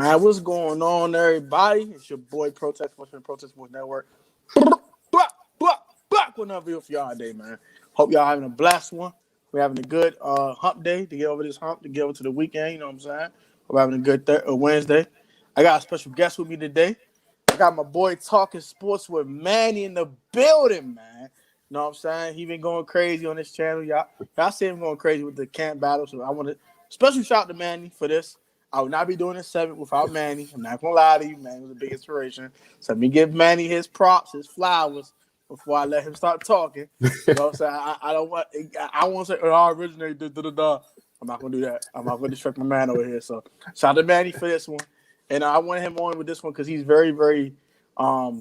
Man, what's going on, everybody? It's your boy Protest Sports from Protest Sports Network. Back with another video for y'all today, man. Hope y'all having a blessed one. We're having a good hump day to get over this hump, to get over to the weekend, you know what I'm saying? We're having a good Wednesday. I got a special guest with me today. I got my boy Talking Sports with Manny in the building, man. You know what I'm saying? He been going crazy on this channel. Y'all see him going crazy with the camp battle, so I want to special shout out to Manny for this. I would not be doing this segment without Manny. I'm not gonna lie to you, Manny was a big inspiration. So let me give Manny his props, his flowers, before I let him start talking. You know what I'm saying? I don't want. I won't say I originated. I'm not gonna do that. I'm not gonna distract my man over here. So shout out to Manny for this one, and I want him on with this one because he's very, very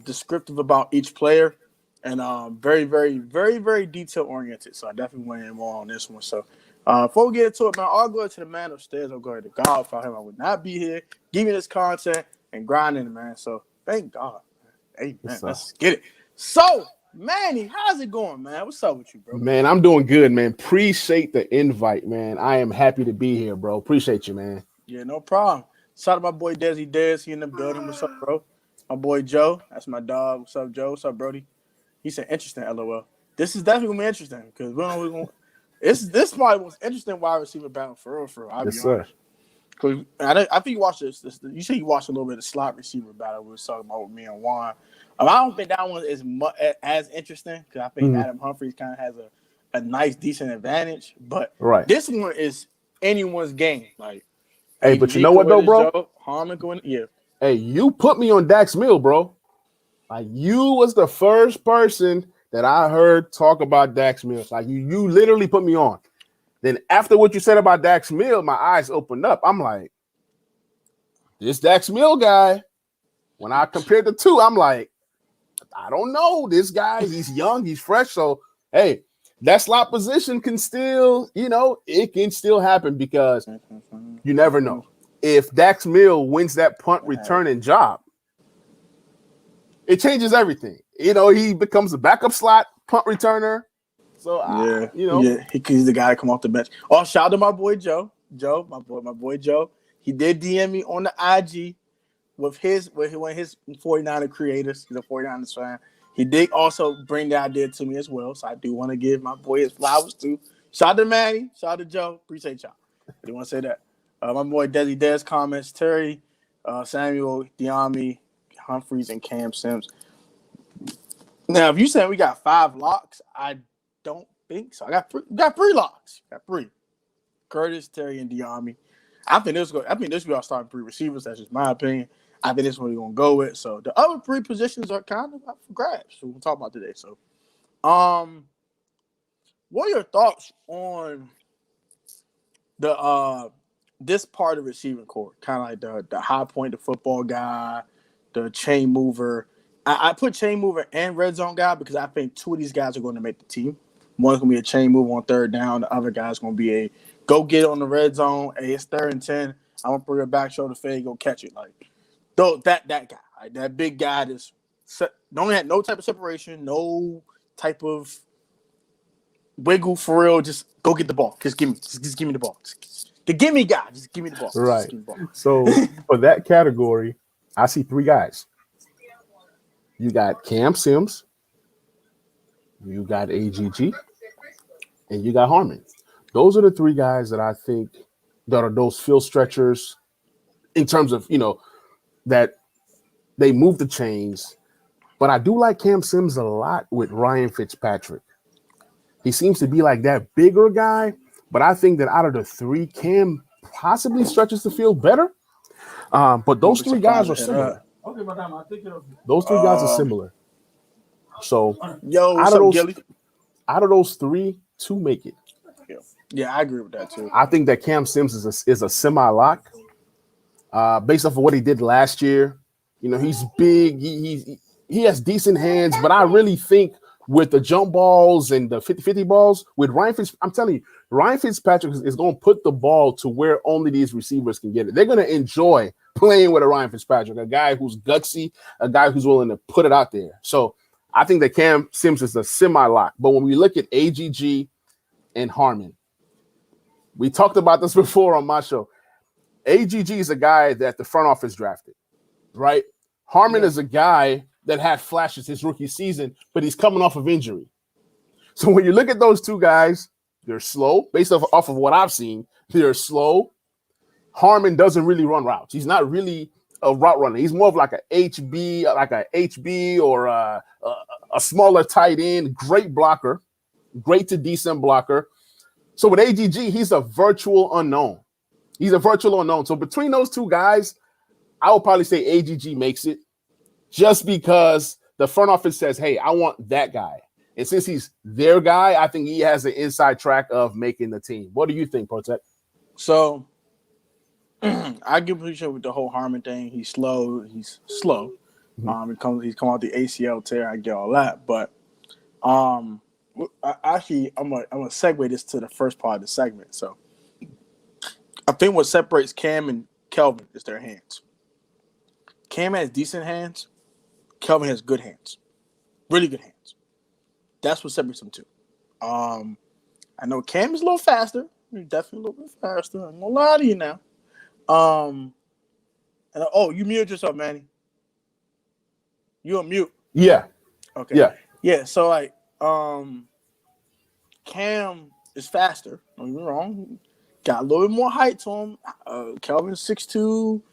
descriptive about each player, and very, very, very, very detail oriented. So I definitely want him on this one. So. Before we get into it, man, I'll go to the man upstairs. I'll go to God. Without him, I would not be here giving this content and grinding, man. So thank God. Hey, man, let's get it. So, Manny, how's it going, man? What's up with you, bro? Man, I'm doing good, man. Appreciate the invite, man. I am happy to be here, bro. Appreciate you, man. Yeah, no problem. Shout out to my boy Desi Dez. He in the building. What's up, bro? My boy Joe. That's my dog. What's up, Joe? What's up, Brody? He said interesting, LOL. This is definitely going to be interesting because we're going to. This probably the most interesting wide receiver battle for real. I'll be honest. Because I think you watched this. You said you watched a little bit of the slot receiver battle we were talking about with me and Juan. I don't think that one is as interesting because I think Adam Humphries kind of has a nice, decent advantage. But this one is anyone's game. Like, hey, but you know what though, bro? Joe, Harmon going, yeah. Hey, you put me on Dax Mill, bro. Like you was the first person that I heard talk about Dax Mills. Like you literally put me on. Then after what you said about Dax Mill, my eyes opened up. I'm like, this Dax Mill guy, when I compared the two, I'm like, I don't know. This guy, he's young, he's fresh. So, hey, that slot position can still, it can still happen because you never know. If Dax Mill wins that punt returning job, it changes everything. He becomes a backup slot punt returner. So he's the guy to come off the bench. Oh, shout out to my boy Joe. My boy Joe. He did DM me on the IG with his 49er creators. He's a 49ers fan. He did also bring the idea to me as well. So I do want to give my boy his flowers too. Shout out to Manny. Shout out to Joe. Appreciate y'all. I do want to say that. My boy Desi Dez comments. Terry, Samuel, Diami, Humphreys, and Cam Sims. Now, if you saying we got 5 locks, I don't think so. I got 3 locks. Got 3. Curtis, Terry, and Diami. I think this we are starting 3 receivers. That's just my opinion. I think this is what we're gonna go with. So the other 3 positions are kind of up for grabs. So we'll talk about today. So, what are your thoughts on the this part of receiving core? Kind of like the high point, the football guy, the chain mover. I put chain mover and red zone guy because I think 2 of these guys are going to make the team. One's going to be a chain mover on 3rd down. The other guy's going to be a go get it on the red zone. Hey, it's 3rd and 10. I'm going to bring it back, shoulder fade, go catch it. Like, that guy, like, that big guy don't have no type of separation, no type of wiggle for real. Just go get the ball. Just give me the ball. The gimme guy. Just give me the ball. Right. Just give me the ball. So for that category, I see 3 guys. You got Cam Sims, you got AGG, and you got Harmon. Those are the 3 guys that I think that are those field stretchers in terms of, that they move the chains. But I do like Cam Sims a lot with Ryan Fitzpatrick. He seems to be like that bigger guy, but I think that out of the 3, Cam possibly stretches the field better. But those 3 guys are similar. Those 3 guys are similar. So out of those 3, 2 make it. Yeah, I agree with that too. I think that Cam Sims is a semi-lock based off of what he did last year. He's big. He has decent hands, but I really think with the jump balls and the 50-50 balls, with Ryan Fitzpatrick, I'm telling you, Ryan Fitzpatrick is going to put the ball to where only these receivers can get it. They're going to enjoy playing with a Ryan Fitzpatrick, a guy who's gutsy, a guy who's willing to put it out there. So I think that Cam Sims is a semi-lock. But when we look at AGG and Harmon, we talked about this before on my show. AGG is a guy that the front office drafted, right? Harmon is a guy that had flashes his rookie season, but he's coming off of injury. So when you look at those two guys, they're slow. Based off of what I've seen, they're slow. Harmon doesn't really run routes. He's not really a route runner. He's more of like a HB or a smaller tight end. Great blocker, great to decent blocker. So with AGG, he's a virtual unknown. So between those two guys, I would probably say AGG makes it, just because the front office says, "Hey, I want that guy." And since he's their guy, I think he has an inside track of making the team. What do you think, Protect? So I give a shit with the whole Harmon thing. He's slow. Mm-hmm. He's come out the ACL tear. I get all that, but I'm gonna segue this to the first part of the segment. So I think what separates Cam and Kelvin is their hands. Cam has decent hands. Kelvin has good hands, really good hands. That's what separates them two. I know Cam is a little faster. He's definitely a little bit faster. I'm gonna lie to you now. You muted yourself, Manny. You on mute? Yeah. Okay. Yeah. So like, Cam is faster. Don't get me wrong. Got a little bit more height to him. Kelvin's 6'2".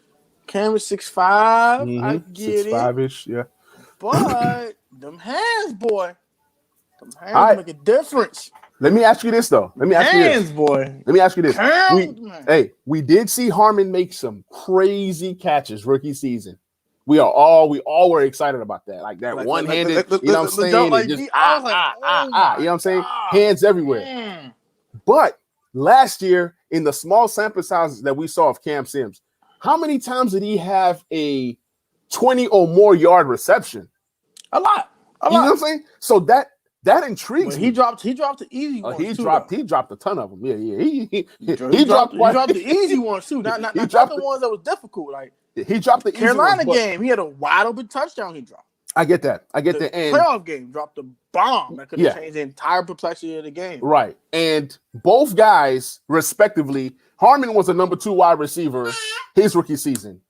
Cam is 6'5". Mm-hmm. I get 6'5"-ish, yeah. But them hands, boy. Them hands make a difference. Let me ask you this, though. Let me ask you this. We did see Harmon make some crazy catches rookie season. We all were excited about that. Like that one-handed, you know what I'm saying? Like, just you know what I'm saying? Hands everywhere. But last year, in the small sample size that we saw of Cam Sims, how many times did he have a 20 or more yard reception? A lot. You know what I'm saying? So that intrigues me. He dropped the easy ones. He dropped a ton of them. Yeah. He dropped the easy ones too. Not the ones that was difficult. Like he dropped the Carolina easy ones, game. He had a wide open touchdown. He dropped. I get that. And playoff game dropped a bomb that could have changed the entire complexity of the game. Right. And both guys, respectively, Harmon was a number 2 wide receiver his rookie season.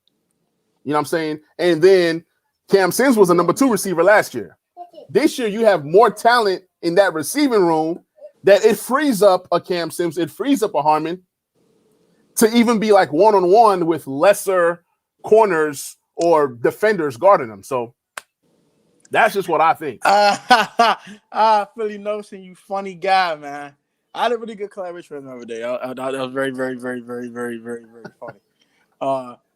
You know what I'm saying? And then Cam Sims was a number 2 receiver last year. This year, you have more talent in that receiving room that it frees up a Cam Sims, it frees up a Harmon to even be like one-on-one with lesser corners or defenders guarding them. So that's just what I think. Philly Notion, you funny guy, man. I had a really good collaboration with him the other day. That was very, very, very, very, very, very, very funny.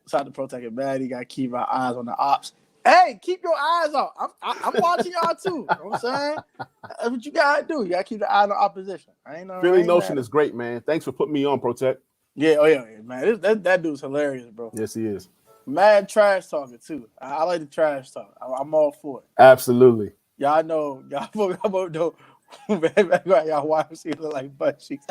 Shout out to Protect and Bad. You got to keep our eyes on the ops. Hey, keep your eyes out. I'm watching y'all too. You know what I'm saying? That's what you gotta do. You gotta keep the eye on the opposition. Philly Notion is great, man. Thanks for putting me on, Protect. Yeah, man. That dude's hilarious, bro. Yes, he is. Mad trash talking too. I like the trash talk. I'm all for it. Absolutely. Y'all know. Y'all know. Y'all wide receiver look like butt cheeks.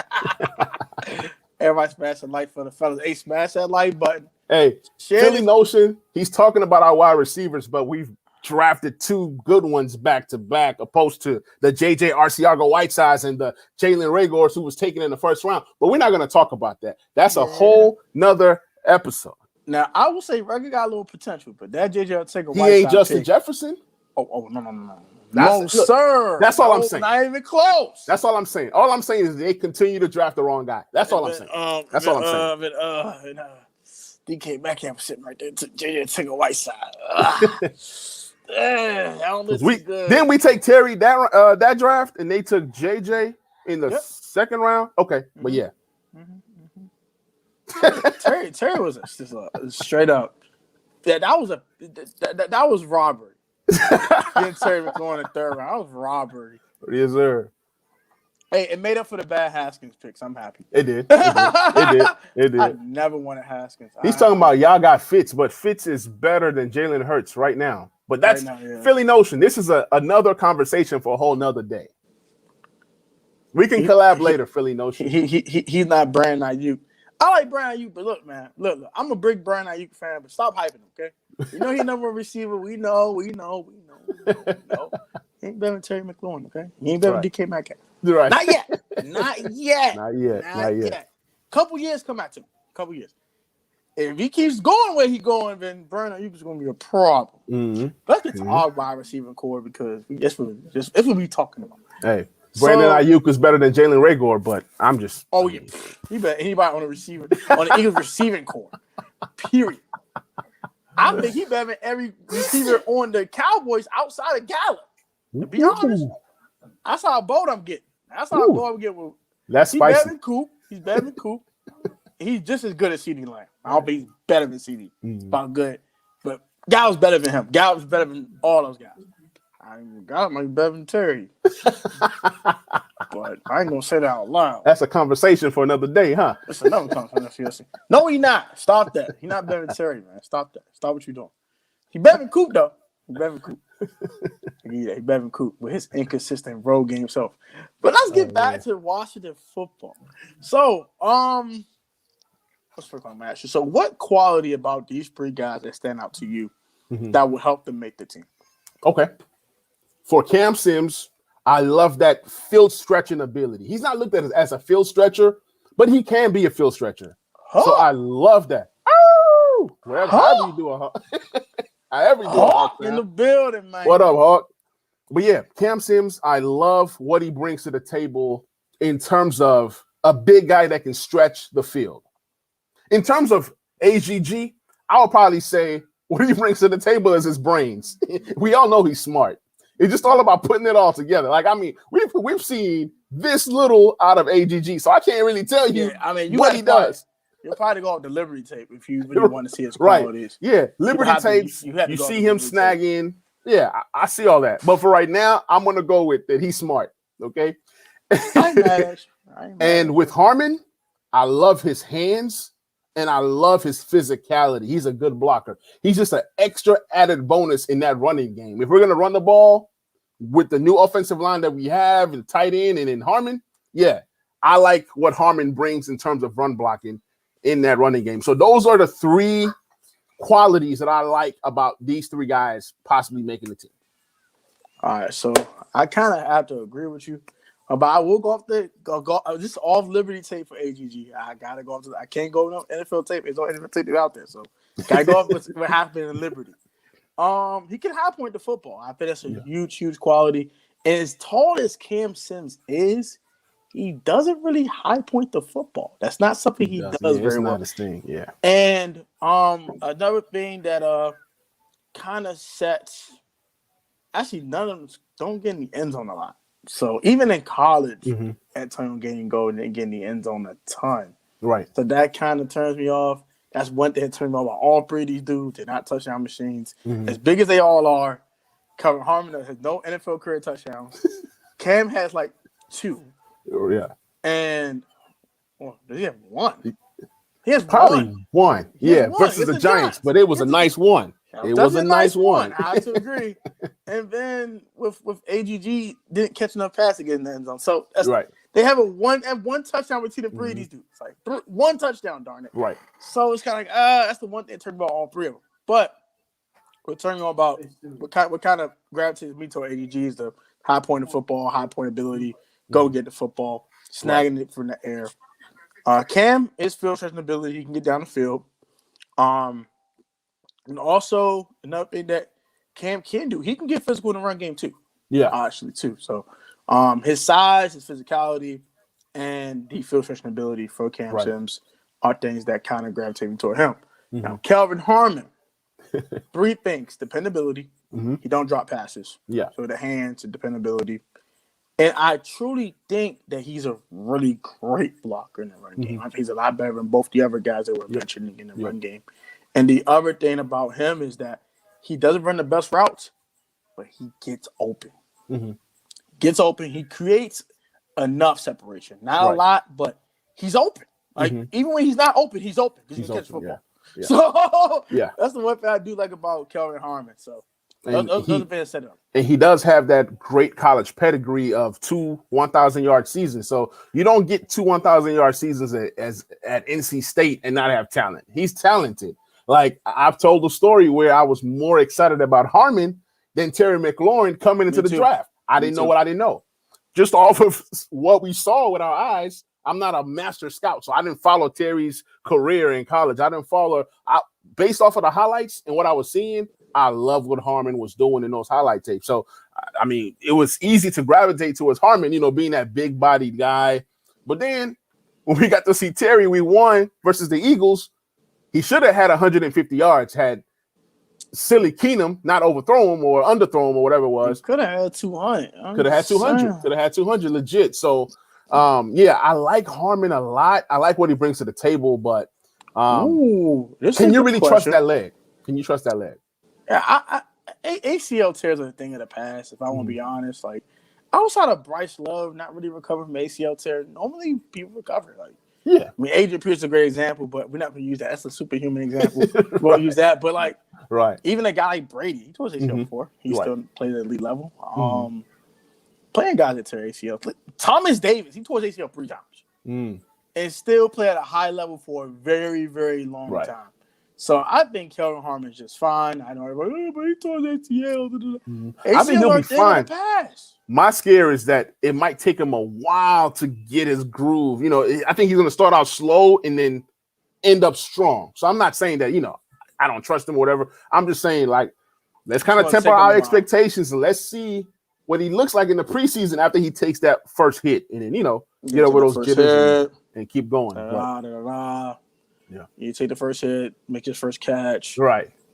Everybody smash the like for the fellas. Hey, smash that like button. Hey, Philly Notion, he's talking about our wide receivers, but we've drafted 2 good ones back to back, opposed to the JJ Arciaga-Whitesides and the Jalen Ragors, who was taken in the first round. But we're not going to talk about that. That's a whole nother episode. Now, I will say Rugged got a little potential, but that JJ Arciaga-Whiteside he ain't Justin Jefferson? Oh, no. No, sir. That's all I'm saying. Not even close. That's all I'm saying. All I'm saying is they continue to draft the wrong guy. That's all I'm saying. That's all I'm saying. DK Metcalf sitting right there. JJ Arciaga-Whiteside. Then we take Terry that draft, and they took JJ in the second round. Okay, but yeah. Terry was just straight up. That was robbery. Getting Terry McLaurin in the third round. That was robbery. Yes, sir. Hey, it made up for the bad Haskins picks. I'm happy. It did. It did. I never wanted Haskins. He's talking about y'all got Fitz, but Fitz is better than Jalen Hurts right now. But that's Philly Notion. This is another conversation for a whole nother day. We can collab later, Philly Notion. He's not Brandon Ayuk. I like Brandon Ayuk, but look, man. Look. I'm a big Brandon Ayuk fan, but stop hyping him, okay? You know he's number one receiver. We know. He ain't better than Terry McLaurin, okay? He ain't better than DK Metcalf. Right. Not yet. Couple years come out to me. Couple years. if he keeps going where he's going, then Vernon Ayuk going to be a problem. Mm-hmm. Let's get to our wide receiving core because that's what we talking about. Hey, Brandon Ayuk is better than Jalen Reagor, but I'm just. Yeah, he better anybody on the Eagles receiving core. Period. I think he better than every receiver on the Cowboys outside of Gallup. To be honest, that's how bold I'm getting. That's how bold I'm getting. That's He's spicy. better than Coop. He's better than Coop. He's just as good as CeeDee Lamb. I'll be better than CeeDee. About good. But Gallup's better than him. Gallup's better than all those guys. Gallup might be better than Terry. But I ain't going to say that out loud. That's a conversation for another day, huh? It's another conversation. No, he's not. Stop that. He's not better than Terry, man. Stop that. Stop what you're doing. He's better than Coop, though. He's better than Coop. Yeah, he's better than Coop with his inconsistent road game self. But let's get back to Washington football. So, let's first on match. So, what quality about these three guys that stand out to you that will help them make the team? Okay. For Cam Sims, I love that field stretching ability. He's not looked at as a field stretcher, but he can be a field stretcher. So I love that. Oh, however you do a however you do a Hawk in the building, man. What up, Hawk? But yeah, Cam Sims, I love what he brings to the table in terms of a big guy that can stretch the field. In terms of AGG, I would probably say what he brings to the table is his brains. We all know he's smart. It's just all about putting it all together. Like, I mean, we've seen this little out of AGG, so I can't really tell you what he does. You'll probably go off the Liberty tape if you really want to see his qualities. Right. Yeah, Liberty tapes, you see him snagging. Yeah, I see all that. But for right now, I'm going to go with that he's smart, okay? I ain't mad at you. And with Harmon, I love his hands. And I love his physicality. He's a good blocker. He's just an extra added bonus in that running game. If we're going to run the ball with the new offensive line that we have, and tight end and in Harmon, yeah, I like what Harmon brings in terms of run blocking in that running game. So those are the three qualities that I like about these three guys possibly making the team. All right, so I kind of have to agree with you. But I will go off just off Liberty tape for AGG. I gotta go off I can't go no NFL tape. There's no NFL tape out there, so gotta go off what happened in Liberty. He can high point the football. I think that's a huge quality. And as tall as Cam Sims is, he doesn't really high point the football. That's not something he does very well. His thing, yeah. And another thing that kind of sets. Actually, none of them don't get in the end zone a lot. So even in college, Antonio getting goal and getting the end zone a ton. Right. So that kind of turns me off. That's one thing that turns me off about all three of these dudes. They're not touchdown machines. As big as they all are, Kelvin Harmon has no NFL career touchdowns. Cam has like 2. Oh, yeah. And does he have 1? He has probably one. Yeah, versus the Giants, but it was a nice one. It was a nice one. I have to agree. And then with AGG, didn't catch enough pass to get in the end zone. So that's right. They have one touchdown between the three of these dudes. It's like one touchdown, darn it. Right. So it's kind of like that's the one thing that turned about all three of them. But we're turning on about what kind of gravitates me toward AGG is the high point of football, high point ability, go get the football, snagging it from the air. Cam is field stretching ability. He can get down the field. And also another thing that Cam can do, he can get physical in the run game too. Yeah, actually too. So, his size, his physicality, and the field stretching ability for Cam Sims are things that kind of gravitate me toward him. Now, Kelvin Harmon, 3 things: dependability. He don't drop passes. Yeah. So the hands and dependability. And I truly think that he's a really great blocker in the run game. I think he's a lot better than both the other guys that were mentioning in the run game. And the other thing about him is that he doesn't run the best routes, but he gets open. Gets open. He creates enough separation. Not a lot, but he's open. Like even when he's not open, he's open because he can catch football. Yeah. So that's the one thing I do like about Kelvin Harmon. So those are things set up. And he does have that great college pedigree of 2 1,000-yard seasons. So you don't get 2 1,000-yard seasons as at NC State and not have talent. He's talented. Like, I've told the story where I was more excited about Harmon than Terry McLaurin coming into the draft. I didn't know what I didn't know. Just off of what we saw with our eyes, I'm not a master scout, so I didn't follow Terry's career in college. I didn't follow. Based off of the highlights and what I was seeing, I love what Harmon was doing in those highlight tapes. So, I mean, it was easy to gravitate towards Harmon, being that big-bodied guy. But then when we got to see Terry, we won versus the Eagles. He should have had 150 yards had silly Keenum not overthrow him or underthrow him or whatever it was. Could have had 200. Could have had 200. Could have had 200 legit. So, I like Harmon a lot. I like what he brings to the table, but can you really trust that leg? Can you trust that leg? Yeah, ACL tears are a thing of the past, if I want to be honest. Like, outside of Bryce Love not really recovering from ACL tear, normally people recover. Like, I mean, Adrian Pierce is a great example, but we're not going to use that. That's a superhuman example. We won't use that. But, like, even a guy like Brady, he tore his ACL before. He still played at elite level. Playing guys that tear ACL. Thomas Davis, he tore his ACL 3 times. And still play at a high level for a very, very long time. So I think Kelvin Harmon is just fine. I know everybody, but he tore his ACL. I think he'll be fine. My scare is that it might take him a while to get his groove. I think he's going to start out slow and then end up strong. So I'm not saying that, I don't trust him or whatever. I'm just saying, like, let's kind of temper our expectations and let's see what he looks like in the preseason after he takes that first hit and then, get over those jitters and keep going. You take the first hit, make his first catch.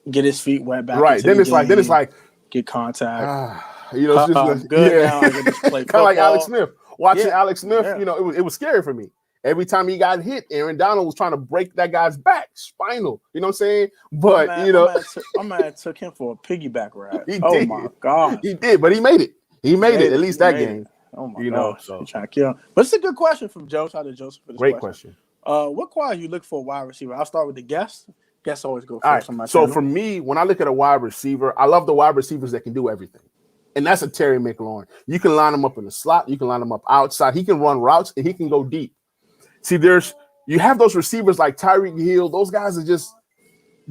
Get his feet wet back. Then it's like get contact. It's just good now. I can just play kind of like Alex Smith. Watching Alex Smith, it was scary for me. Every time he got hit, Aaron Donald was trying to break that guy's back, spinal. You know what I'm saying? But I'm mad I took him for a piggyback ride. My God, he did, but he made it. He made it at least that game. Oh my God, so trying to kill him. But it's a good question from Joe. Shout out to Joseph for this Great question. What quality you look for a wide receiver? I'll start with the guest. Guests always go first. All right. On my so channel. For me, when I look at a wide receiver, I love the wide receivers that can do everything. And that's a Terry McLaurin. You can line him up in the slot. You can line him up outside. He can run routes and he can go deep. See, you have those receivers like Tyreek Hill. Those guys are just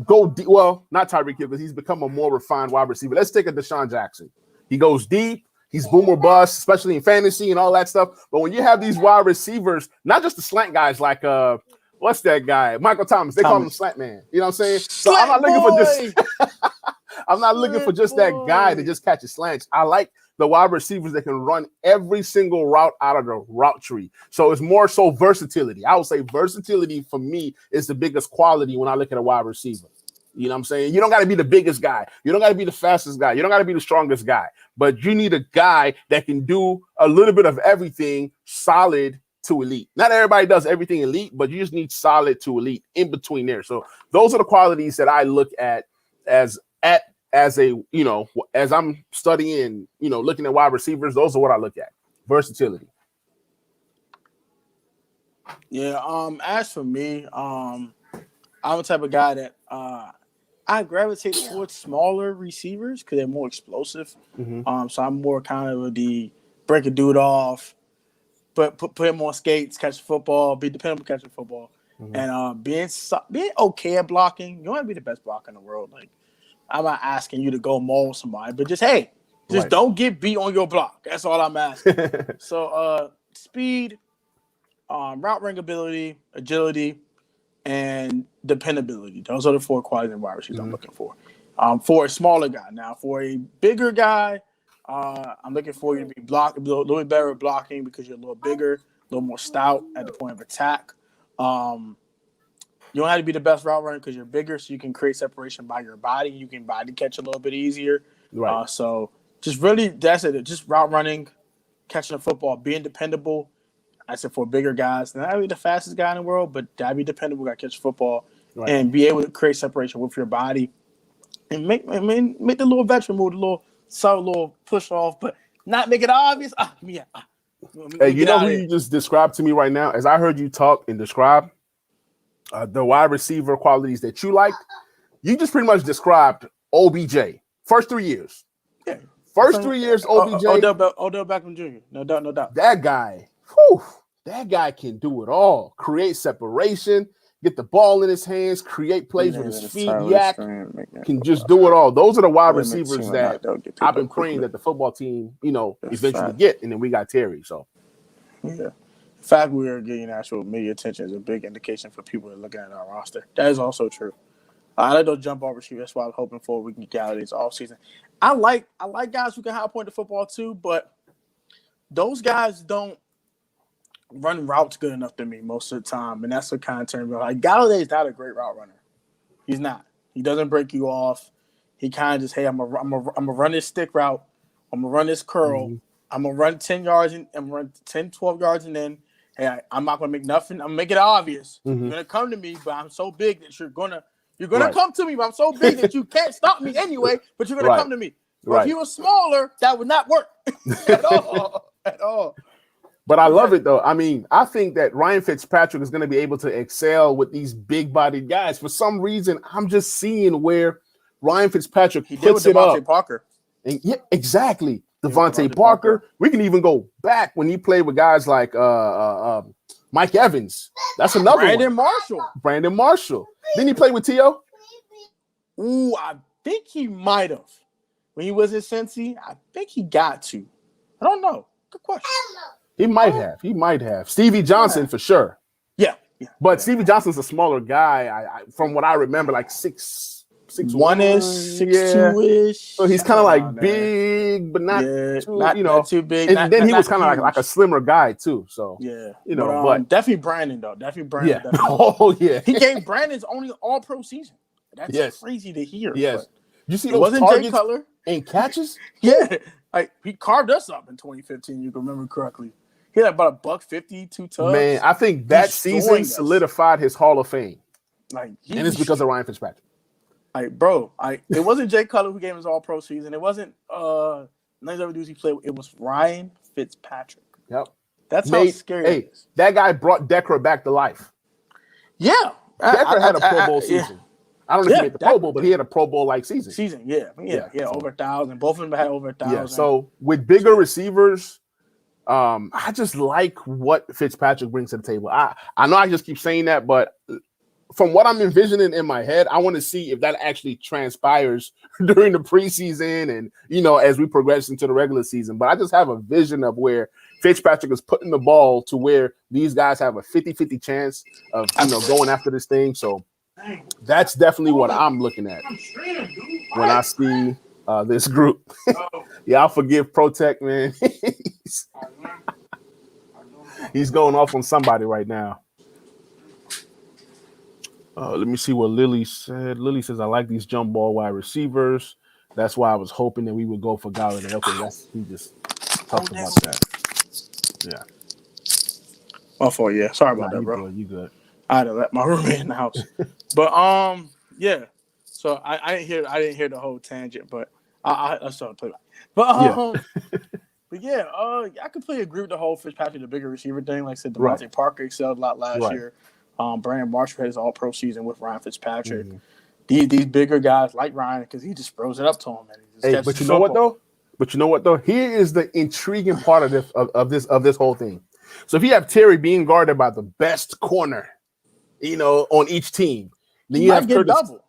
go deep. Well, not Tyreek Hill because he's become a more refined wide receiver. Let's take a Deshaun Jackson. He goes deep. He's boom or bust, especially in fantasy and all that stuff. But when you have these wide receivers, not just the slant guys like what's that guy? Michael Thomas. They call him Slant Man. You know what I'm saying? So I'm not looking for just I'm not looking for just that guy to just catch a slant. I like the wide receivers that can run every single route out of the route tree. So it's more so versatility. I would say versatility for me is the biggest quality when I look at a wide receiver. You know what I'm saying? You don't got to be the biggest guy. You don't got to be the fastest guy. You don't got to be the strongest guy. But you need a guy that can do a little bit of everything solid to elite. Not everybody does everything elite, but you just need solid to elite in between there. So those are the qualities that I look at as I'm studying, looking at wide receivers. Those are what I look at. Versatility. Yeah. As for me, I'm the type of guy that I gravitate towards smaller receivers because they're more explosive. So I'm more kind of the break a dude off, but put him on skates, catch the football, be dependable catching football, and being okay at blocking. You don't have to be the best blocker in the world. Like, I'm not asking you to go maul somebody, but just don't get beat on your block. That's all I'm asking. So speed, route running ability, agility, and dependability. Those are the 4 qualities in wide receivers I'm looking for. For a smaller guy. Now, for a bigger guy, I'm looking for you to be a little bit better at blocking because you're a little bigger, a little more stout at the point of attack. You don't have to be the best route runner because you're bigger, so you can create separation by your body. You can body catch a little bit easier. So just really, that's it. Just route running, catching the football, being dependable. I said for bigger guys, not be the fastest guy in the world, but gotta be dependable, gotta catch football, and be able to create separation with your body, and make the little veteran move, the little subtle little push off, but not make it obvious. Hey, you know who you just described to me right now? As I heard you talk and describe the wide receiver qualities that you liked, you just pretty much described OBJ. First 3 years. Yeah. First 3 years, OBJ. Odell Beckham Jr. No doubt. That guy. That guy can do it all. Create separation, get the ball in his hands, create plays with his feet. Yak can just do it all. Those are the wide receivers that I've been praying that the football team, eventually get. And then we got Terry. So, yeah. fact we are getting actual media attention is a big indication for people that are looking at our roster. That is also true. I like those jump ball receivers. That's what I'm hoping for. We can get out of this all season. I like guys who can high point the football too, but those guys don't run routes good enough to me most of the time, and that's what kind of turns me off. Like Galladay's not a great route runner. He's not. He doesn't break you off. He kind of just, hey, I'm gonna run this stick route. I'm gonna run this curl. Mm-hmm. I'm gonna run 10 yards and I'm gonna run 10, 12 yards, and then hey, I'm not gonna make nothing. I'm gonna make it obvious. Mm-hmm. You're gonna come to me, but I'm so big that you're gonna Right. come to me, but I'm so big that you can't stop me anyway. But you're gonna Right. come to me. But Right. if he was smaller, that would not work at all. At all. But I love it though. I mean, I think that Ryan Fitzpatrick is going to be able to excel with these big-bodied guys. For some reason, I'm just seeing where Ryan Fitzpatrick He did with puts it Devontae up. Parker. And yeah, exactly. Yeah, Devontae Parker. We can even go back when he played with guys like Mike Evans. That's another Brandon one. Marshall. Brandon Marshall. Didn't he play with T.O.? Ooh, I think he might have. When he was in Cincy, I think he got to. I don't know. Good question. He might have. He might have. Stevie Johnson for sure. Yeah. But Stevie Johnson's a smaller guy. I from what I remember, like 6'1" ish, 6'2" ish. So he's kind of like big, but not too, not too big. And then he was kind of like a slimmer guy too. So but definitely Brandon though. Definitely Brandon. Yeah. Definitely. Oh yeah. He gave Brandon's only All-Pro season. That's crazy to hear. Yes. You see it those wasn't targets Jay Cutler and catches? Yeah, like he carved us up in 2015. You can remember correctly. He had about $150, 2 tugs. Man, I think that season solidified his Hall of Fame. And it's because of Ryan Fitzpatrick. It wasn't Jay Cutler who gave his All-Pro season. It wasn't none of the other dudes he played with. It was Ryan Fitzpatrick. Yep. That's how scary it is. That guy brought Decker back to life. Yeah. Decker had a Pro Bowl season. I don't know if he made the Pro Bowl, but he had a Pro Bowl-like season. Yeah, over 1,000. Both of them had over 1,000. Yeah, so with bigger receivers, I just like what Fitzpatrick brings to the table. I know I just keep saying that, but from what I'm envisioning in my head, I want to see if that actually transpires during the preseason and, as we progress into the regular season. But I just have a vision of where Fitzpatrick is putting the ball to where these guys have a 50-50 chance of, going after this thing. So that's definitely what I'm looking at when I see this group. Yeah, I'll forgive Protect, man. He's going off on somebody right now. Let me see what Lily said. Lily says, I like these jump ball wide receivers. That's why I was hoping that we would go for Galladay. Okay, he just talked about that. Yeah. Oh, for yeah. Sorry about that, bro. You good. I had to let my roommate in the house. But yeah. So I didn't hear the whole tangent, but I started playing. But but yeah, I completely agree with the whole Fitzpatrick, the bigger receiver thing. Like I said, Devontae Parker excelled a lot last year. Brandon Marshall had his All-Pro season with Ryan Fitzpatrick. Mm-hmm. These bigger guys like Ryan, because he just throws it up to him. And but you know what though? Here is the intriguing part of this whole thing. So if you have Terry being guarded by the best corner, on each team, then you have Curtis, double.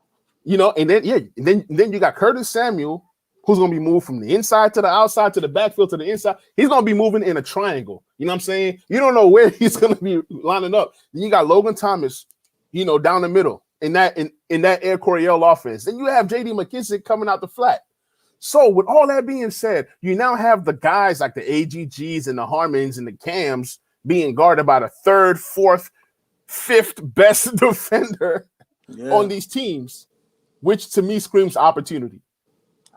And then you got Curtis Samuel, who's going to be moved from the inside to the outside to the backfield to the inside. He's going to be moving in a triangle. You know what I'm saying? You don't know where he's going to be lining up. Then you got Logan Thomas, down the middle in that Air Coryell offense. Then you have J.D. McKissick coming out the flat. So with all that being said, you now have the guys like the AGGs and the Harmons and the Cams being guarded by the third, fourth, fifth best defender on these teams, which to me screams opportunity.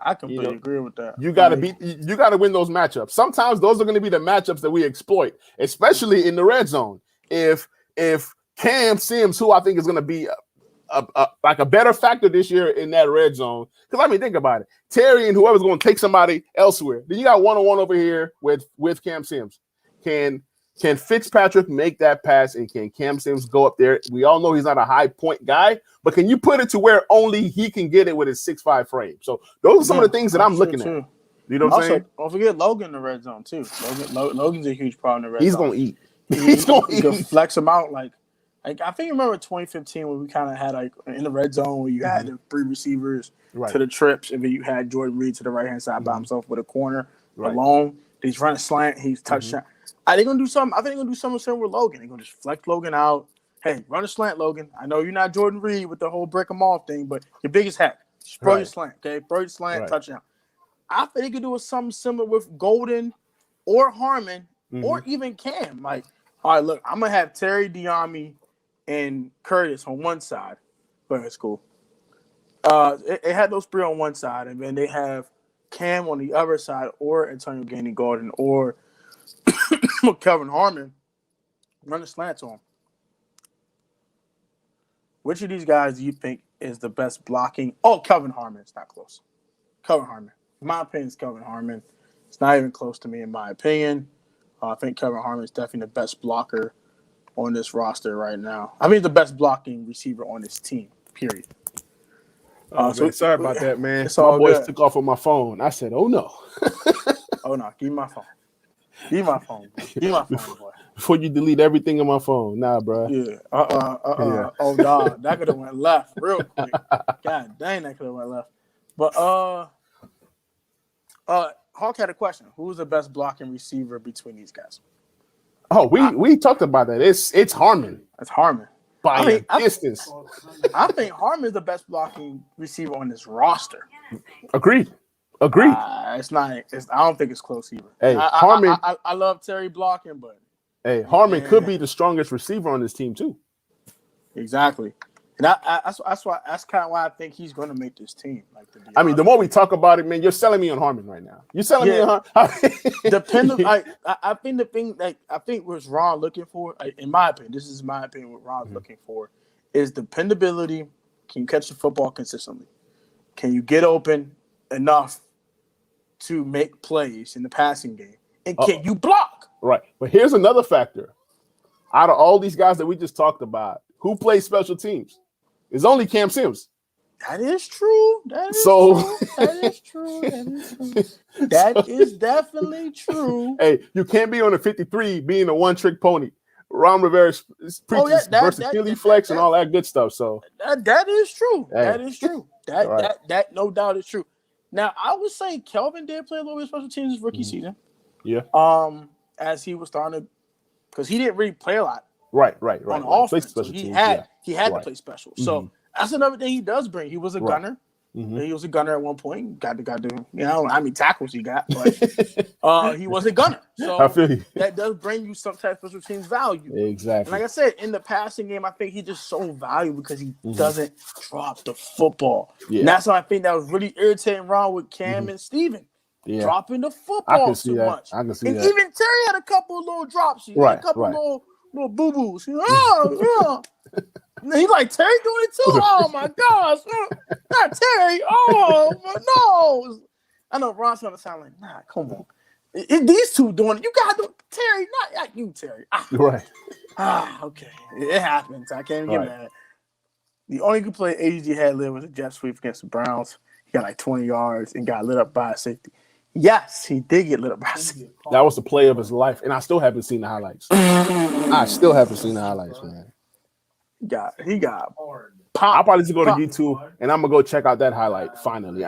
I completely agree with that. You got to win those matchups. Sometimes those are going to be the matchups that we exploit, especially in the red zone. If Cam Sims, who I think is going to be like a better factor this year in that red zone, because think about it, Terry and whoever's going to take somebody elsewhere, then you got one-on-one over here with Cam Sims. Can Fitzpatrick make that pass, and can Cam Sims go up there? We all know he's not a high point guy, but can you put it to where only he can get it with his 6'5" frame? So those are some of the things that I'm looking at. You know what I'm saying? Don't forget Logan in the red zone too. Logan's a huge problem in the red zone. He's going to eat. He's going to eat. You can flex him out like I think you remember 2015 when we kind of had like in the red zone where you had the 3 receivers to the trips, and then you had Jordan Reed to the right hand side by himself with a corner alone. He's running slant. He's touchdown. Are they gonna do something? I think they're gonna do something similar with Logan. They're gonna just flex Logan out. Hey, run a slant, Logan. I know you're not Jordan Reed with the whole break them off thing, but your biggest hack. Just throw your slant, okay? Throw your slant, touchdown. I think they could do something similar with Golden or Harmon or even Cam. Like, all right, look, I'm gonna have Terry, Diami, and Curtis on one side. But it's cool. It had those three on one side, and then they have Cam on the other side, or Antonio Gandy Golden, or Kelvin Harmon. Run the slants on. Which of these guys do you think is the best blocking? Oh, Kelvin Harmon. It's not close. Kelvin Harmon. In my opinion, it's Kelvin Harmon. It's not even close to me, in my opinion. I think Kelvin Harmon is definitely the best blocker on this roster right now. I mean, the best blocking receiver on this team, period. So sorry about that, man. It's all my boys good. took off on my phone. I said, "Oh no." Oh no, give me my phone. Give me my phone. Give me my phone, boy. Before you delete everything on my phone, nah, bro. Yeah. Oh God, that could have went left real quick. God dang, that could have went left. But Hawk had a question. Who's the best blocking receiver between these guys? Oh, we talked about that. It's Harmon. It's Harmon. By a distance. I think Harmon is the best blocking receiver on this roster. Agreed. It's not. I don't think it's close either. Hey, Harmon. I love Terry blocking, but hey, Harmon could be the strongest receiver on this team too. Exactly, and that's kind of why I think he's going to make this team. Like, I mean, the more we talk about it, man, you're selling me on Harmon right now. You're selling me on Harmon. I think the thing I think what Ron looking for, in my opinion, this is my opinion, what Ron's looking for is dependability. Can you catch the football consistently? Can you get open enough to make plays in the passing game? And can you block? Right. But here's another factor. Out of all these guys that we just talked about, who plays special teams? It's only Cam Sims. That is true. That is true. That is definitely true. Hey, you can't be on a 53 being a one-trick pony. Ron Rivera preaches versatility, flex, and all that good stuff. So that is true. Hey. That is true. That no doubt is true. Now, I would say Kelvin did play a little bit of special teams his rookie season. Yeah. As he was starting to, because he didn't really play a lot. Right. On offense, so he had to play special. So that's another thing he does bring. He was a gunner. He was a gunner at one point. Got to, I don't know how many tackles he got, but he was a gunner. So I feel you. That does bring you some type of special teams value. Exactly. And like I said, in the passing game, I think he's just so valuable because he doesn't drop the football. Yeah. And that's why I think that was really irritating Ron with Cam and Steven. Yeah. Dropping the football too much. I can see and that. Even Terry had a couple of little drops. He had a couple of little boo-boos. Oh, yeah. He's like, Terry doing it too? Oh, my gosh. Not Terry. Oh, no. I know Ron's going to sound like, nah, come on. These two doing it. You got to Terry, not you, Terry. Right. Okay. It happens. I can't get mad. The only good play AGG had lived was a jet sweep against the Browns. He got like 20 yards and got lit up by a safety. Yes, he did get lit up by a safety. That was the play of his life, and I still haven't seen the highlights. Man. He got I'll probably just go to YouTube and I'm gonna go check out that highlight finally.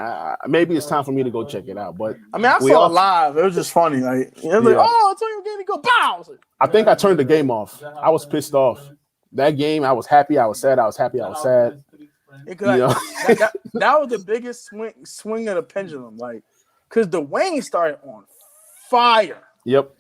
Maybe it's time for me to go check it out. But I mean, I saw it live. It was just funny. Like, oh, Antonio Gandy go bow. I think I turned the game off. I was pissed off. That game, I was happy. I was sad. I was happy. I was sad. That was the biggest swing of the pendulum. Like, because Dwayne started on fire. Yep.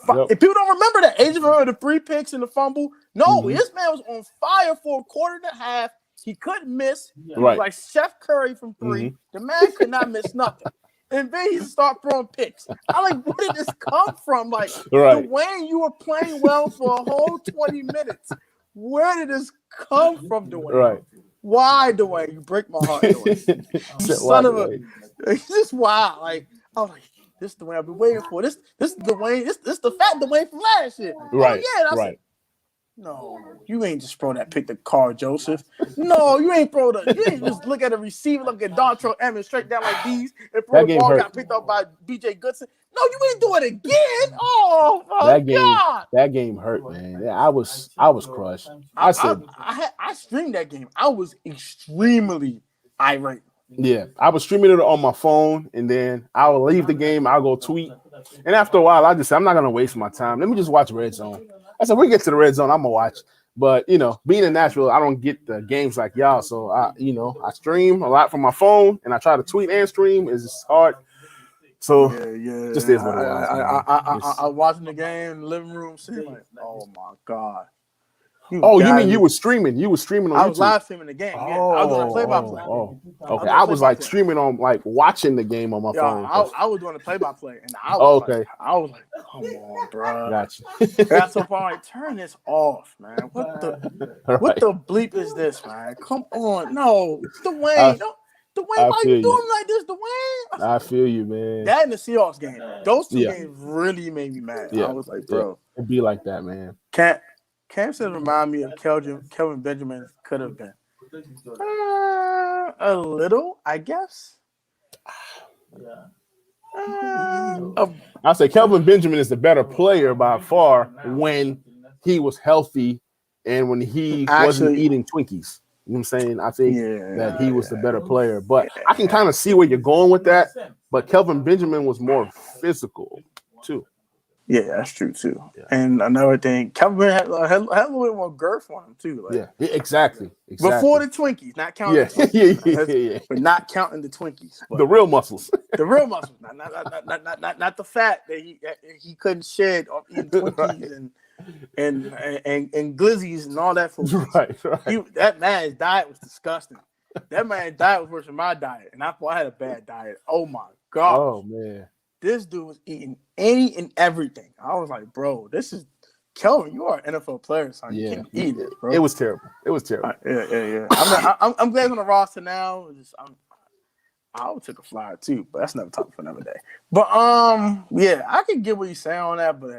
If people don't remember that, AGG heard the 3 picks and the fumble. No, this man was on fire for a quarter and a half. He couldn't miss. He was like Chef Curry from 3. The man could not miss nothing. And then he start throwing picks. I'm like, where did this come from? Like, Dwayne, you were playing well for a whole 20 minutes. Where did this come from, Dwayne? Right. Why, Dwayne? You break my heart, Dwayne. Son of a... It's just wild. Like, I'm like, this is the Dwayne I've been waiting for. This is Dwayne. This the fat Dwayne from last year. Right. Oh, yeah, no, you ain't just throw that pick to Carl Joseph. No, you ain't just look at a receiver, look at Dontrell Evans straight down like these, and throw the ball got picked up by BJ Goodson. No, you ain't do it again. Oh my God. That game hurt, man. Yeah, I was crushed. I streamed that game. I was extremely irate. Yeah, I was streaming it on my phone, and then I would leave the game. I'll go tweet, and after a while, I just said, I'm not gonna waste my time. Let me just watch Red Zone. I said, we get to the Red Zone, I'm gonna watch. But being in Nashville, I don't get the games like y'all, so I stream a lot from my phone, and I try to tweet and stream. It's hard, so just is what it was. I watching the game in the living room, sitting like, oh my god. You mean you were streaming? You were streaming on YouTube? I was live streaming the game. Yeah, I was doing a play-by-play. Okay. I was like streaming on, like, watching the game on my phone. I was doing a play-by-play, and I was like, come on, bro. Gotcha. Got so far, like, turn this off, man. What the bleep is this, man? Come on, no, Dwayne. Dwayne, why you doing like this, Dwayne? I feel you, man. That and the Seahawks game, those two games really made me mad. Yeah. I was like, bro, it'd be like that, man. Cam said remind me of Kelvin Benjamin could have been. A little, I guess. I say Kelvin Benjamin is the better player by far when he was healthy and when he wasn't eating Twinkies. You know what I'm saying? I think that he was the better player. But I can kind of see where you're going with that. But Kelvin Benjamin was more physical, too. Yeah, that's true too. Yeah. And another thing, Kelvin had a little bit more girth on him too. Like, yeah, exactly. Before the Twinkies, not counting. Yeah. But not counting the Twinkies. The real muscles. The real muscles, not the fat that he couldn't shed off eating Twinkies and glizzies and all that food. Right. That man's diet was disgusting. That man's diet was worse than my diet, and I thought I had a bad diet. Oh my god. Oh man. This dude was eating any and everything. I was like, bro, this is Kelvin. You are an NFL player, son. You can't eat it, bro. It was terrible. Yeah. I'm glad on the roster now. I would take a flyer too, but that's another topic for another day. But I can get what you say on that, but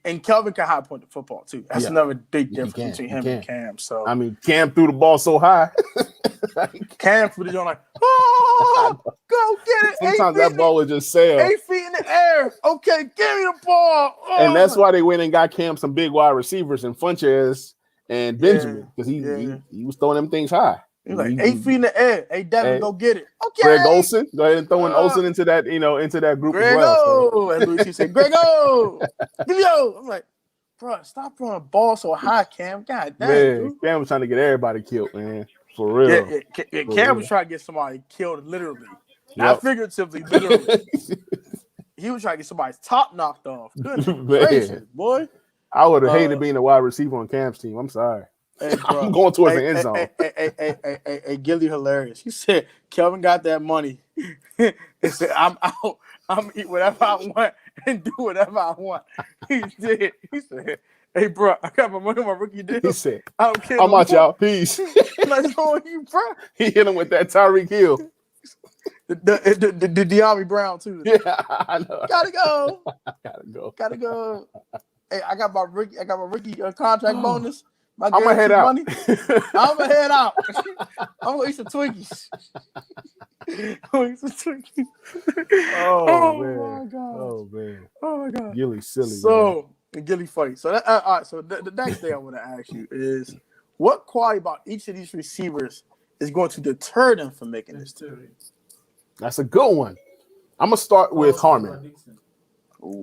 and Kelvin can high point the football too. That's another big difference between him and Cam. So I mean, Cam threw the ball so high. Cam threw the on like, oh, go get it. Sometimes that ball would just sail 8 feet in the air. Okay, give me the ball. Oh. And that's why they went and got Cam some big wide receivers and Funches and Benjamin because he was throwing them things high. He was like 8 feet in the air. Hey, Devin, go get it. Okay. Greg Olsen, go ahead and throw in Olsen into that, into that group Grego. as well. So. And Lucy said, Grego, yo. I'm like, bro, stop throwing the ball so high, Cam. God damn. Man, Cam was trying to get everybody killed, man. For real. Yeah, Cam was trying to get somebody killed literally. Not figuratively, literally. He was trying to get somebody's top knocked off. Good gracious, boy. I would have hated being a wide receiver on Cam's team. I'm sorry. Hey, bro. I'm going towards the end zone. Hey, Gilly hilarious. He said, Kelvin got that money. He said, I'm out. I'm eat whatever I want and do whatever I want. He did. He said, hey, bro, I got my money on my rookie deal. He said, I don't care. I'm out, y'all. Peace. Let's go on you, bro. He hit him with that Tyreek Hill. The De'Ami Brown, too. Yeah, I know. Gotta go. Gotta go. Hey, I got my rookie contract bonus. I'm gonna head out. Money. I'm gonna head out. I'm gonna eat some Twinkies. Oh man. Oh my god. Gilly's silly. So Gilly funny. So that, all right. So the next thing I want to ask you is, what quality about each of these receivers is going to deter them from making this team? That's a good one. I'm gonna start with Harmon.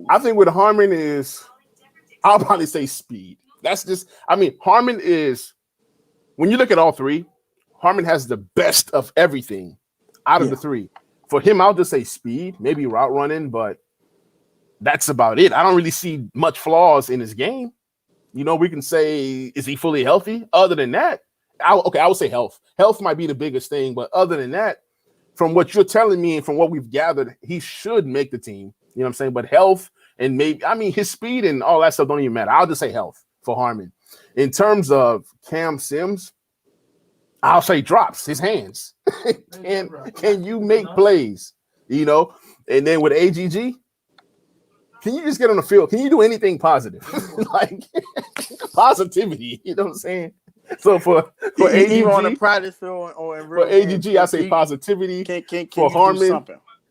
I think with Harmon I'll probably say speed. That's just, Harmon is, when you look at all three, Harmon has the best of everything out of the three. For him, I'll just say speed, maybe route running, but that's about it. I don't really see much flaws in his game. We can say, is he fully healthy? Other than that, I would say health. Health might be the biggest thing, but other than that, from what you're telling me and from what we've gathered, he should make the team. You know what I'm saying? But health and his speed and all that stuff don't even matter. I'll just say health for Harmon. In terms of Cam Sims, I'll say drops, his hands. Can you make plays? And then with AGG, can you just get on the field? Can you do anything positive? Like positivity, you know what I'm saying? So for AGG, even on the practice field or in real for AGG, I say positivity.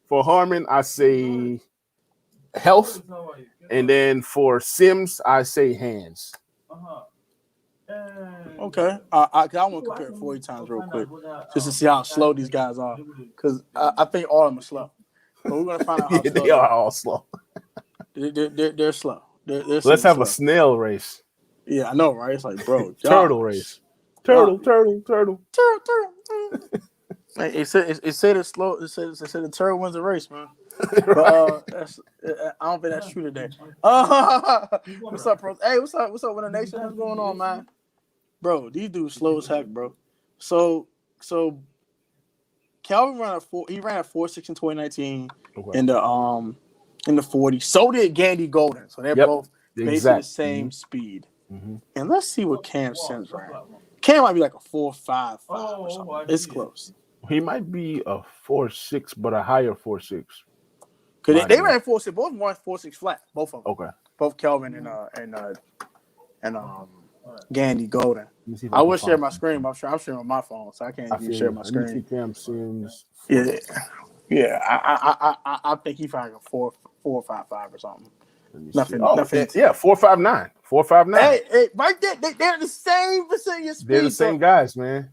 For Harmon, I say health. And then for Sims, I say hands. Okay. I want to compare it 40 times real quick just to see how slow these guys are. Because I think all of them are slow. But we're going to find out how Yeah, slow they are all slow. They're slow. They're Let's super have slow. a snail race. Yeah, I know, right? It's like, bro, Turtle y'all, race. Turtle. Turtle. Like, it said it's slow. It said the turtle wins the race, man. But I don't think that's true today. What's up, bro? Hey, what's up? What's up with the nation? What's going on, man? Bro, these dudes slow as heck, bro. So Kelvin ran a 4.6 in 2019 Okay. in the 40. So did Gandy Golden. So they're both basically the same speed. Mm-hmm. And let's see what Cam Sims ran. Cam might be like a 4.55 or something. It's close. He might be a 4.6, but a higher 4.6. Because they ran 4.6. Both won 4.6 flat. Both of them. Okay. Both Kelvin and Gandy Golden. I would share my screen, but I'm sharing on my phone, so I can't even share my screen. Let me see Cam Sims. Yeah. I think he found like a 4.55 or something. Nothing. 4.59. 4.59. Hey, right there, they're the same vicinity of speed. They're the same guys, man.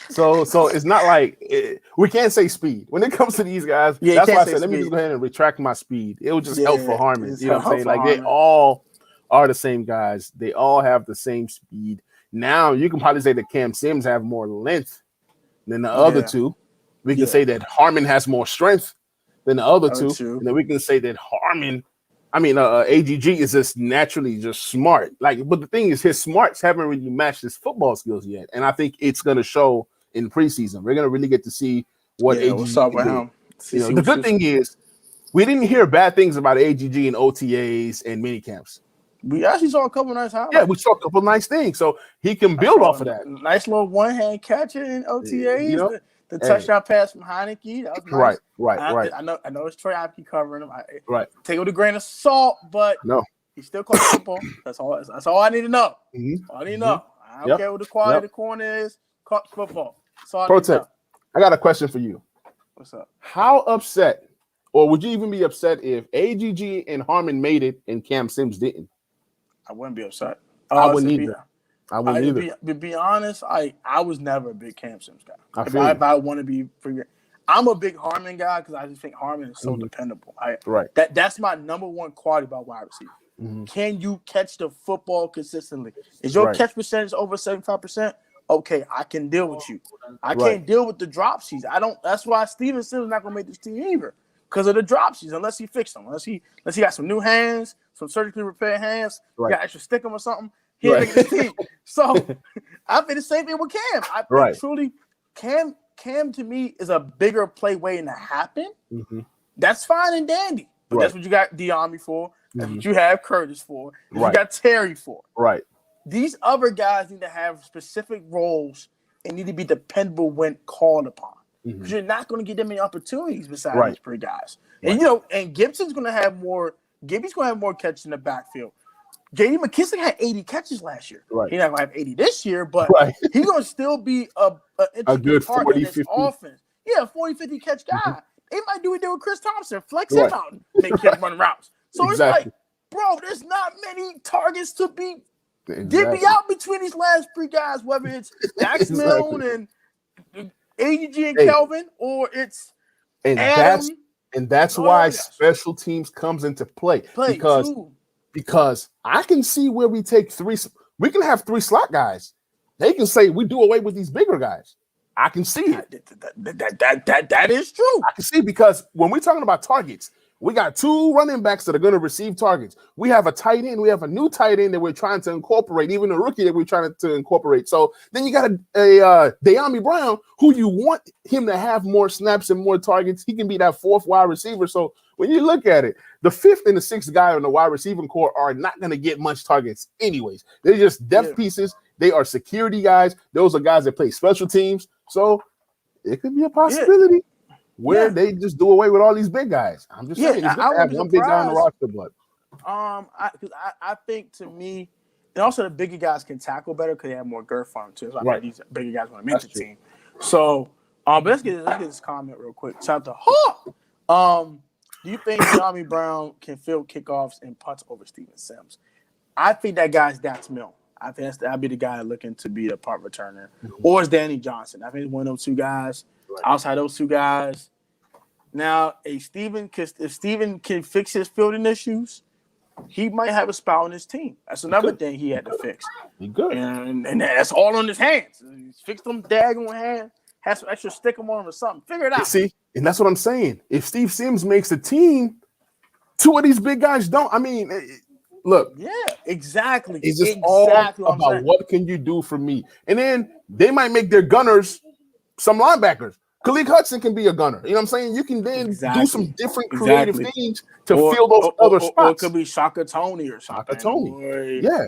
So it's not like we can't say speed when it comes to these guys. That's why I said let me just go ahead and retract my speed. It will just help for Harmon. You know what I'm saying? Like they all are the same guys. They all have the same speed. Now you can probably say that Cam Sims have more length than the other two. We can say that Harmon has more strength than the other two. And then we can say that AGG is just naturally just smart. But the thing is, his smarts haven't really matched his football skills yet. And I think it's going to show in preseason. We're going to really get to see what AGG what's up with him. The good thing is we didn't hear bad things about AGG in OTAs and mini camps. We actually saw a couple nice highlights. Yeah, we saw a couple nice things. So he can build off of that. Nice little one-hand catcher in OTAs. The touchdown pass from Heineke. That was nice. Right. I know it's Troy Apke covering him. Take it with a grain of salt, but he still caught football. That's all I need to know. Mm-hmm. All I need to know. I don't care what the quality of the corner is. Caught football. Protect. I got a question for you. What's up? How upset, or would you even be upset if AGG and Harmon made it and Cam Sims didn't? I wouldn't be upset. I wouldn't either. To be honest, I was never a big Cam Sims guy. If I want to be free, I'm a big Harmon guy because I just think Harmon is so dependable. That's my number one quality about wide receiver. Mm-hmm. Can you catch the football consistently? Is your catch percentage over 75%? Okay, I can deal with you. I can't deal with the drop sheets. That's why Steven Sims is not gonna make this team either. Because of the drop sheets, unless he fixed them. Unless he got some new hands, some surgically repaired hands, got extra stick them or something. He ain't making this team. So I think the same thing with Cam. I think truly Cam to me is a bigger play waiting to happen. Mm-hmm. That's fine and dandy. But that's what you got Diami for. That's what you have Curtis for. That's what you got Terry for. Right. These other guys need to have specific roles and need to be dependable when called upon. Because you're not going to get them many opportunities besides these three guys. And and Gibson's going to have more. Gibby's going to have more catches in the backfield. J.D. McKissick had 80 catches last year. Right. He's not going to have 80 this year, but he's going to still be a good part 40, of this 50. Offense. Yeah, 40, 50 catch guy. They might do what they did with Chris Thompson, flex him out and make him run routes. So it's like, bro, there's not many targets to be divvy out between these last three guys, whether it's Dax Milne and AGG and Kelvin, or it's Adam. That's why special teams comes into play because I can see where we take three. We can have three slot guys. They can say we do away with these bigger guys. I can see it. That is true. I can see because when we're talking about targets, we got two running backs that are going to receive targets. We have a tight end. We have a new tight end that we're trying to incorporate, even a rookie that we're trying to incorporate. So then you got a De'Ami Brown, who you want him to have more snaps and more targets. He can be that fourth wide receiver. So when you look at it, the fifth and the sixth guy on the wide receiving core are not going to get much targets anyways. They're just depth pieces. They are security guys. Those are guys that play special teams. So it could be a possibility. Where they just do away with all these big guys. I'm just saying, it's good to have one big guy on the roster, but I think to me, and also the bigger guys can tackle better because they have more girth on them too. So I think these bigger guys want to make the team. So, but let's get this comment real quick. Shout out to do you think De'Ami Brown can field kickoffs and punts over Steven Sims? I think that guy's Dax Milne. I think that'd be the guy looking to be a punt returner, or is Danny Johnson. I think it's one of those two guys. Right. Outside those two guys, now if Steven can fix his fielding issues, he might have a spot on his team. That's another thing he had to fix. He good, and that's all on his hands. Fix them daggone hands. Have some extra stick him on him or something. Figure it out. See, and that's what I'm saying. If Steve Sims makes the team, two of these big guys don't. I mean, look. Yeah, exactly. It's just all about what can you do for me. And then they might make their gunners some linebackers. Khalid Hudson can be a gunner. You know what I'm saying? You can then do some different creative things to fill those other spots. Or it could be Shaka Tony or something. Shaka Tony. Yeah.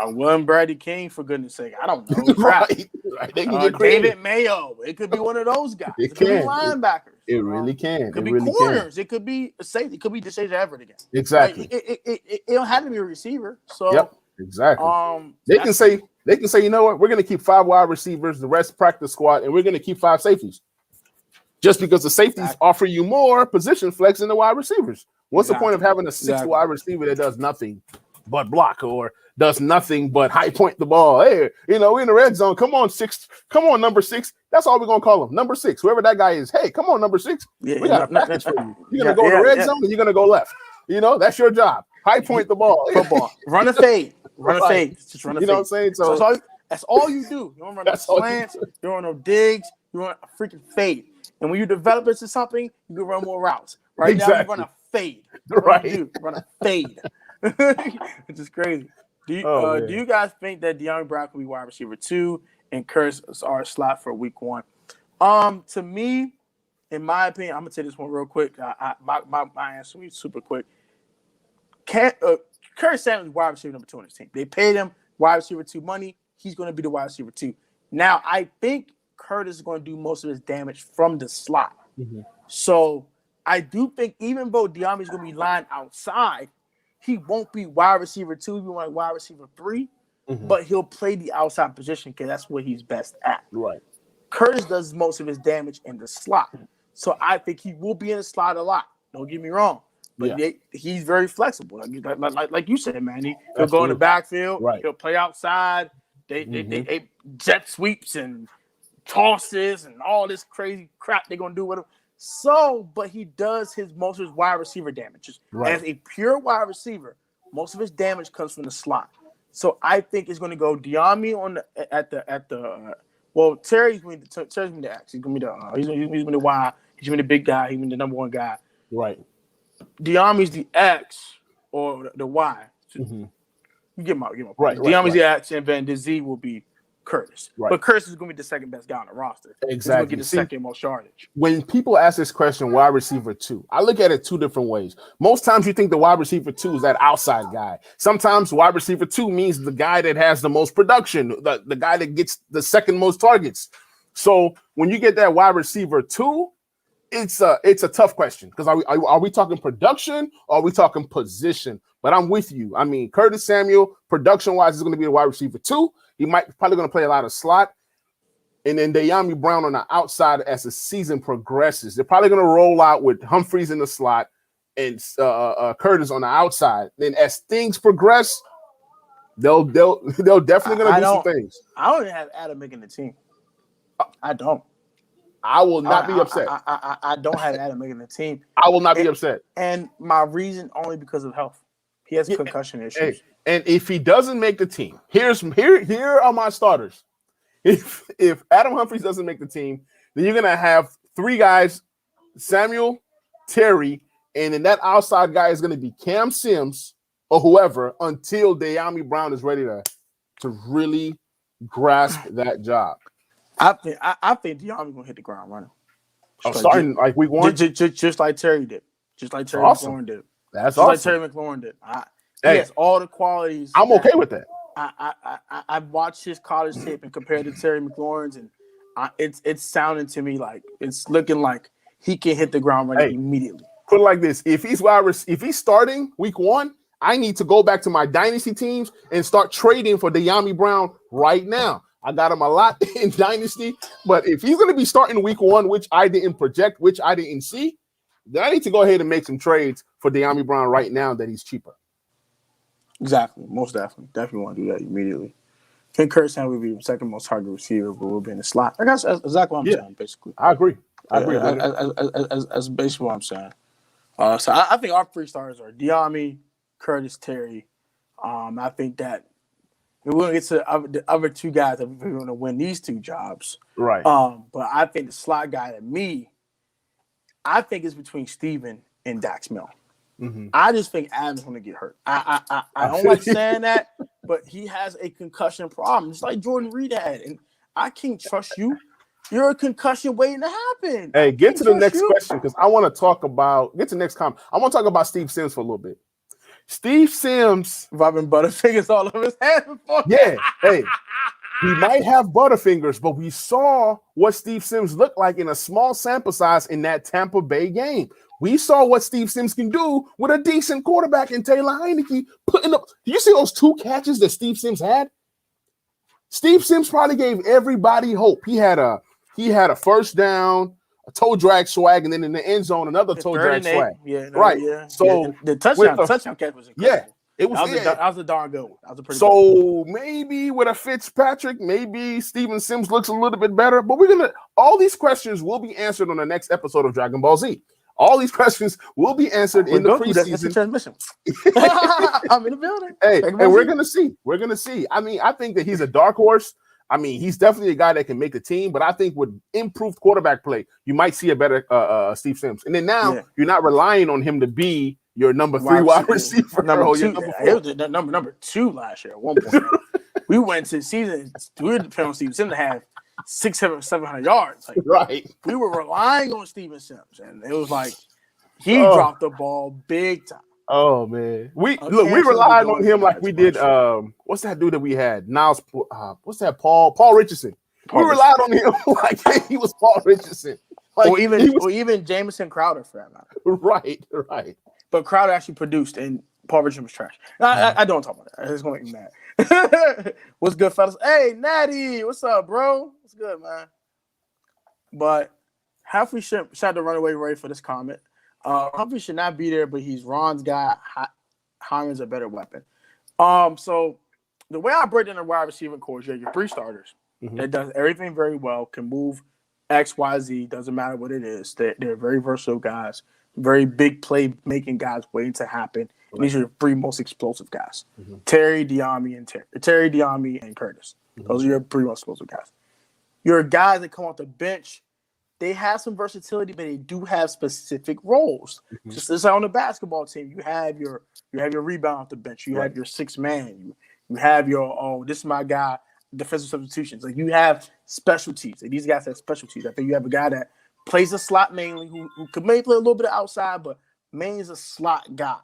William Brady King, for goodness sake. I don't know. Right. They can get creative. David Mayo. It could be one of those guys. It could be linebackers. It really can. It could be corners. It could be a safety. It could be DeShazer Everett again. Exactly. It don't have to be a receiver. So yep. Exactly. They can say, you know what, we're going to keep 5 wide receivers, the rest practice squad, and we're going to keep 5 safeties. Just because the safeties offer you more position flex than the wide receivers. What's the point of having a 6 wide receiver that does nothing but block or does nothing but high point the ball? Hey, we're in the red zone. Come on, 6. Come on, number 6. That's all we're going to call him. Number 6, whoever that guy is. Hey, come on, number 6. We got a package for you. You're going to go in the red zone and you're going to go left. That's your job. High point the ball. Football. Run a fade. Run a fade. Just run a fade. You know what I'm saying? So that's all you do. You don't run no slants. You don't run no digs. You run a freaking fade. And when you develop into something, you can run more routes. Right now, you run a fade. Right. Run a fade. It's just crazy. Do you guys think that De'Ami Brown could be wide receiver 2 and Curtis is our slot for week 1? To me, in my opinion, I'm gonna take this one real quick. My answer is super quick. Curtis Samuel is wide receiver number 2 on his team. They paid him wide receiver 2 money. He's going to be the wide receiver 2. Now, I think Curtis is going to do most of his damage from the slot. Mm-hmm. So I do think even though De'Ami is going to be lined outside, he won't be wide receiver 2. He'll be like wide receiver 3, but he'll play the outside position because that's what he's best at. Right. Curtis does most of his damage in the slot. So I think he will be in the slot a lot. Don't get me wrong. But he's very flexible. Like you said, man. He'll go in the backfield. Right. He'll play outside. They jet sweeps and tosses and all this crazy crap they're going to do with him. So, but he does most of his wide receiver damages. Right. As a pure wide receiver, most of his damage comes from the slot. So I think it's going to go De'Ami at the Terry's going to the X. He's going to be he's going to be the Y. He's going to be the big guy. He's going to be the number 1 guy. Right. De'Ami's the X or the Y. You get my point. Right. De'Ami's the X, and then the Z will be Curtis. Right. But Curtis is going to be the second best guy on the roster. Exactly. He's going to get the second most yardage. When people ask this question, wide receiver 2, I look at it 2 different ways. Most times you think the wide receiver 2 is that outside guy. Sometimes wide receiver 2 means the guy that has the most production, the guy that gets the second most targets. So when you get that wide receiver 2, it's a tough question because are we talking production or are we talking position? But I'm with you. I mean, Curtis Samuel, production-wise, is going to be a wide receiver 2. He probably going to play a lot of slot. And then De'Ami Brown on the outside as the season progresses. They're probably going to roll out with Humphreys in the slot and Curtis on the outside. Then as things progress, they'll definitely going to do some things. I don't even have Adam making the team. I don't. I will not be upset. I don't have Adam making the team. I will not be upset. And my reason only because of health. He has concussion issues. And if he doesn't make the team, here are my starters. If Adam Humphries doesn't make the team, then you're gonna have 3 guys: Samuel, Terry, and then that outside guy is gonna be Cam Sims or whoever until De'Ami Brown is ready to really grasp that job. I think De'Ami gonna hit the ground running. Starting like week 1, just like Terry did, just like Terry McLaurin did. That's awesome. Like Terry McLaurin did. He has all the qualities. I'm okay with that. I've watched his college tape and compared to Terry McLaurin's, and it's sounding to me like it's looking like he can hit the ground running immediately. Put it like this: if he's starting week 1, I need to go back to my dynasty teams and start trading for De'Ami Brown right now. I got him a lot in dynasty, but if he's going to be starting week 1, which I didn't project, which I didn't see, then I need to go ahead and make some trades for De'Ami Brown right now that he's cheaper. Exactly. Most definitely. Definitely want to do that immediately. think Kurt Samuel would be the second most target receiver, but will be in the slot. I guess that's exactly what I'm saying, basically. I agree. I agree. As basically what I'm saying. So I think our three starters are Diami, Curtis, Terry. I think that we're going to get to the other two guys that we're going to win these two jobs. Right. But I think the slot guy to me, I think is between Steven and Dax Mill. Mm-hmm. I just think Adams going to get hurt. I don't like saying that, but he has a concussion problem. It's like Jordan Reed had, and I can't trust you. You're a concussion waiting to happen. Hey, get to the next question because I want to talk about. Get to the next comment. I want to talk about Steve Sims for a little bit. Steve Sims rubbing Butterfingers all over his hands before. Yeah, hey, he might have Butterfingers, but we saw what Steve Sims looked like in a small sample size in that Tampa Bay game. We saw what Steve Sims can do with a decent quarterback in Taylor Heineke putting up. Do you see those 2 catches that Steve Sims had? Steve Sims probably gave everybody hope. He had a first down, a toe drag swag, and then in the end zone, another toe drag swag. Yeah, right. Yeah. So the touchdown catch was incredible. Yeah. It was that was a darn good one. That was a pretty so good one. Maybe with a Fitzpatrick, maybe Steven Sims looks a little bit better. But all these questions will be answered on the next episode of Dragon Ball Z. All these questions will be answered in the preseason. That's the transmission. I'm in the building. Hey, and we're gonna see. We're gonna see. I mean, I think that he's a dark horse. I mean, he's definitely a guy that can make a team. But I think with improved quarterback play, you might see a better Steve Sims. And then now you're not relying on him to be your number 3 wide receiver. Number 2 last year at one point. We went to the season. We were depending on Steven Sims to have 700 yards. Like, right. We were relying on Steven Sims, and it was like he dropped the ball big time. Oh man, we relied on him like we did. What's that dude that we had? Niles. What's that? Paul Richardson. We relied on him like he was Paul Richardson. Like, or even Jamison Crowder for that matter. Right. But Crowder actually produced, and Paul Richardson was trash. I don't talk about that. It's going to make me mad. What's good, fellas? Hey, Natty, what's up, bro? What's good, man? But Humphrey should have the runaway rate for this comment. Humphrey should not be there, but he's Ron's guy. Harmon's a better weapon. So the way I break down the wide receiver core is you have your 3 starters that does everything very well, can move X, Y, Z, doesn't matter what it is. They're very versatile guys, very big play making guys waiting to happen. And these are your 3 most explosive guys: Terry, Diami, and Curtis. Those are your 3 most explosive guys. Your guys that come off the bench, they have some versatility, but they do have specific roles. Just as on the basketball team, you have your rebound off the bench, you have your 6 man, you have your this is my guy, defensive substitutions. Like you have specialties. Like, these guys have specialties. I think you have a guy that plays a slot mainly, who could maybe play a little bit of outside, but mainly is a slot guy.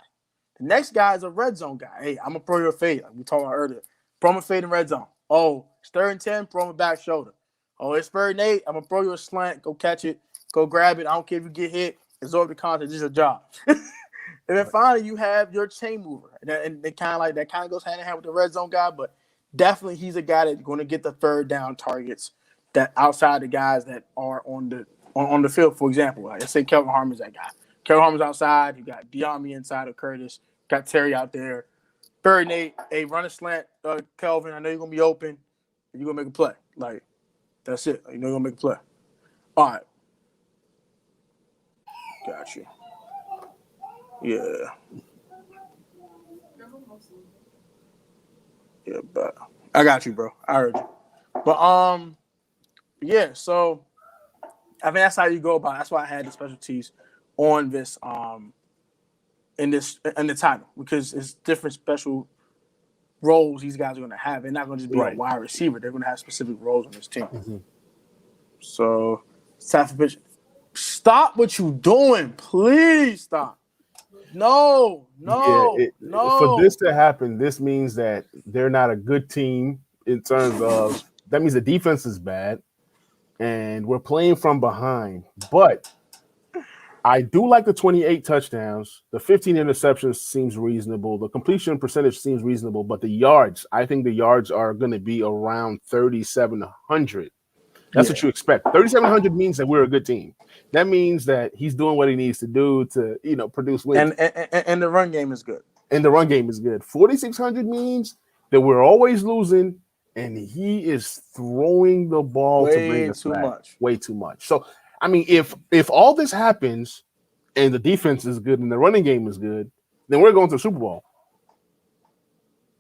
The next guy is a red zone guy. Hey, I'm gonna throw you a fade, like we talked about earlier. Throw him a fade in red zone. Oh, it's 3rd and 10, throw him a back shoulder. Oh, it's 3rd and 8. I'm gonna throw you a slant. Go catch it. Go grab it. I don't care if you get hit. Absorb the contact. This is your job. And then finally, you have your chain mover, and they kind of goes hand in hand with the red zone guy. But definitely, he's a guy that's going to get the 3rd down targets that outside the guys that are on the field. For example, like, let's say Kelvin Harmon's that guy. Kelvin Harmon's outside. You got Diami inside of Curtis. Got Terry out there. 3rd and 8. Hey, run a slant, Kelvin. I know you're gonna be open. And you're gonna make a play. Like. That's it. You know you're going to make a play. All right. Got you. Yeah. Yeah, but I got you, bro. I heard you. But, yeah, so I think that's how you go about it. That's why I had the specialties on this, in the title, because it's different special roles these guys are going to have. They're not going to just be a wide receiver. They're going to have specific roles on this team. So it's time for pitch. Stop what you doing. Please stop. No. For this to happen, this means that they're not a good team in terms of – that means the defense is bad, and we're playing from behind. But I do like the 28 touchdowns. The 15 interceptions seems reasonable. The completion percentage seems reasonable. But the yards, I think the yards are going to be around 3,700. That's what you expect. 3,700 means that we're a good team. That means that he's doing what he needs to do to, produce wins. And the run game is good. And the run game is good. 4,600 means that we're always losing and he is throwing the ball to bring Way us too back much. way too much. So, I mean, if all this happens and the defense is good and the running game is good, then we're going to the Super Bowl.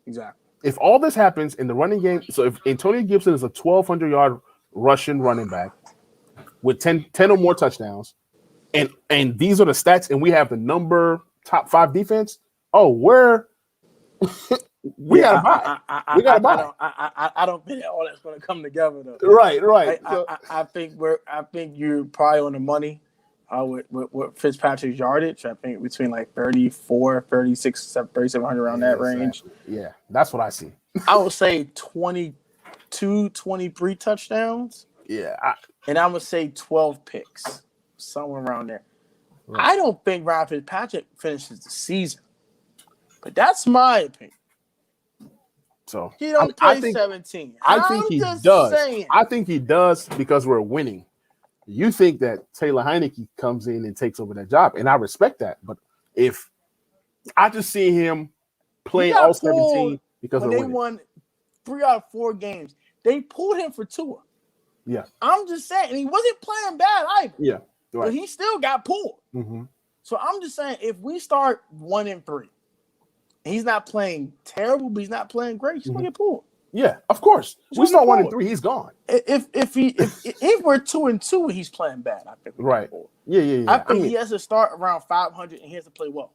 Exactly. If all this happens in the running game, so if Antonio Gibson is a 1,200-yard Russian running back with 10 or more touchdowns, and these are the stats, and we have the top 5 defense, we gotta buy. We gotta buy. I don't think all that's going to come together though. Right. I think you're probably on the money with Fitzpatrick's yardage. I think between like 34, 36, 3,700 around that range. Yeah, that's what I see. I would say 22, 23 touchdowns. Yeah, and I would say 12 picks, somewhere around there. Right. I don't think Ryan Fitzpatrick finishes the season, but that's my opinion. So he don't play 17. I think he does. Saying. I think he does because we're winning. You think that Taylor Heineke comes in and takes over that job, and I respect that. But if I just see him playing all 17 because when they won 3 out of 4 games, they pulled him for Tua. Yeah, I'm just saying, and he wasn't playing bad either. Yeah, right. But he still got pulled. Mm-hmm. So I'm just saying, if we start 1-3, he's not playing terrible, but he's not playing great, he's gonna get pulled. Yeah, of course. We start 1-3, he's gone. If we're 2-2 and he's playing bad, I think right. Yeah. I think he has to start around 500 and he has to play well.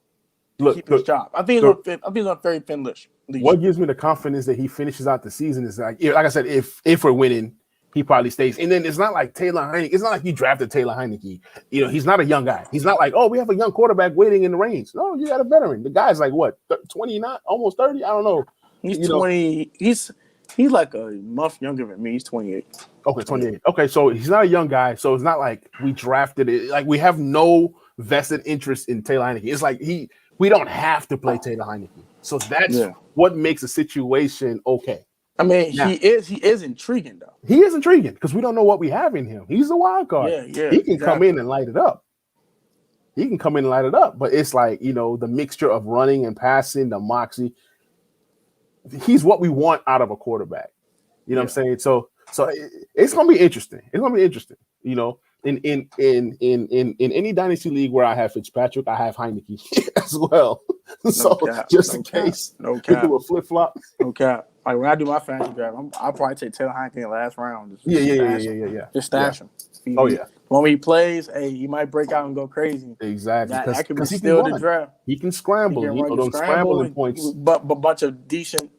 Keep his job. I think he's on very thin leash. What gives me the confidence that he finishes out the season is like I said, if we're winning, he probably stays. And then it's not like Taylor Heineke. It's not like you drafted Taylor Heineke. He's not a young guy. He's not like, we have a young quarterback waiting in the range. No, you got a veteran. The guy's like, what, 29, almost 30? I don't know. He's 20. He's like a month younger than me. He's 28. Okay, 28. Okay, so he's not a young guy. So it's not like we drafted it. Like we have no vested interest in Taylor Heineke. It's like we don't have to play Taylor Heineke. So that's what makes a situation okay. I mean, now, he is intriguing though. He is intriguing because we don't know what we have in him. He's a wild card. Yeah. He can come in and light it up. But it's like, the mixture of running and passing, the moxie. He's what we want out of a quarterback. You know what I'm saying? So it's gonna be interesting. In any dynasty league where I have Fitzpatrick, I have Heineke as well. Just in case. No cap. Do a flip flop. No cap. Like when I do my fantasy draft, I'll probably take Taylor Heineke in the last round. Yeah. Just stash him. Yeah. When he plays, he might break out and go crazy. Exactly. That could be still the draft. He can scramble. He can scramble points. But a bunch of decent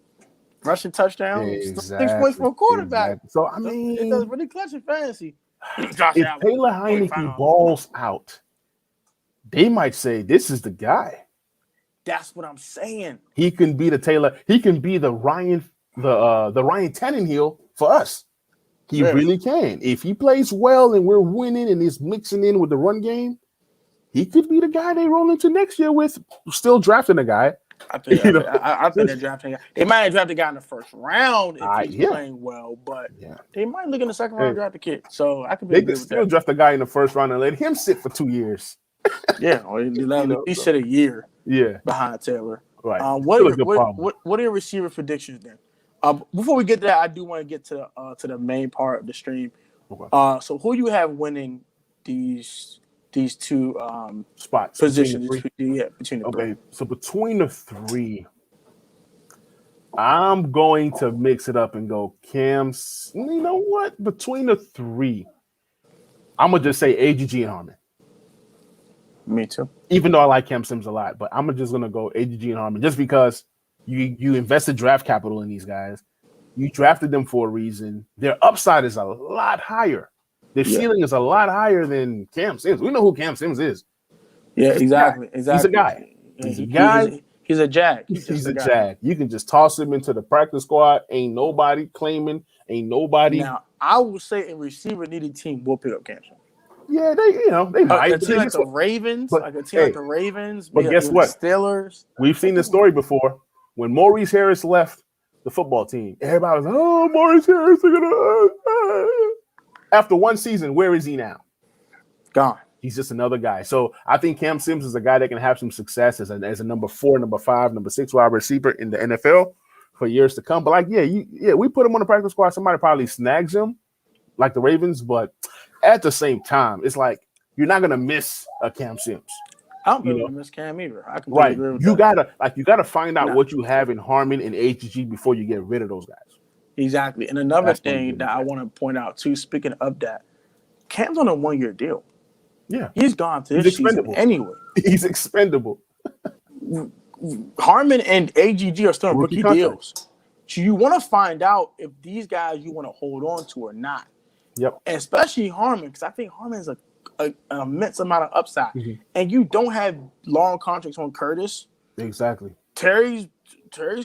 rushing touchdowns. Exactly. 6 points for a quarterback. Exactly. So I mean, it does really clutch in fantasy. If Taylor Heineke balls out, they might say this is the guy. That's what I'm saying. He can be the Taylor. He can be the Ryan Tannehill for us. He really can. If he plays well and we're winning and he's mixing in with the run game, he could be the guy they roll into next year with. Still drafting a guy. I think they're drafting. They might have drafted a guy in the first round if he's playing well, but they might look in the second round draft the kid. So I could be. They could still draft a guy in the first round and let him sit for 2 years. Or he sit a year. Behind Taylor. Right. What are your receiver predictions then? Before we get to that, I do want to get to the main part of the stream. Okay. So who you have winning these two spots positions between the three? Okay, so between the three, I'm going to mix it up and go Cam's. You know what? Between the three, I'm gonna just say AGG and Harmon. Me too. Even though I like Cam Sims a lot, but I'm just gonna go AGG and Harmon just because you invested draft capital in these guys. You drafted them for a reason. Their upside is a lot higher. Their ceiling is a lot higher than Cam Sims. We know who Cam Sims is. Yeah, exactly. He's a guy. He's a guy. He's a jag. He's a jag. You can just toss him into the practice squad. Ain't nobody claiming. Ain't nobody. Now, I would say a receiver needed team will pick up Cam Sims. Yeah, they might. A team like the Ravens, but guess what? Steelers. We've seen this story before. When Maurice Harris left the football team, everybody was like, "Oh, Maurice Harris are gonna." After one season, where is he now? Gone. He's just another guy. So I think Cam Sims is a guy that can have some success as a number 4, number 5, number 6 wide receiver in the NFL for years to come. But like, we put him on the practice squad. Somebody probably snags him, like the Ravens. But at the same time, it's like you're not gonna miss a Cam Sims. I don't think we're gonna miss Cam either. I completely Right. agree with You that. gotta find out what you have in Harmon and AGG before you get rid of those guys. Exactly. And another thing that I want to point out too, speaking of that, Cam's on a 1-year deal. Yeah. He's gone to this season anyway. He's expendable. Harmon and AGG are still rookie deals. So you want to find out if these guys you want to hold on to or not. Yep. And especially Harmon, because I think Harmon is an immense amount of upside. Mm-hmm. And you don't have long contracts on Curtis. Exactly. Terry's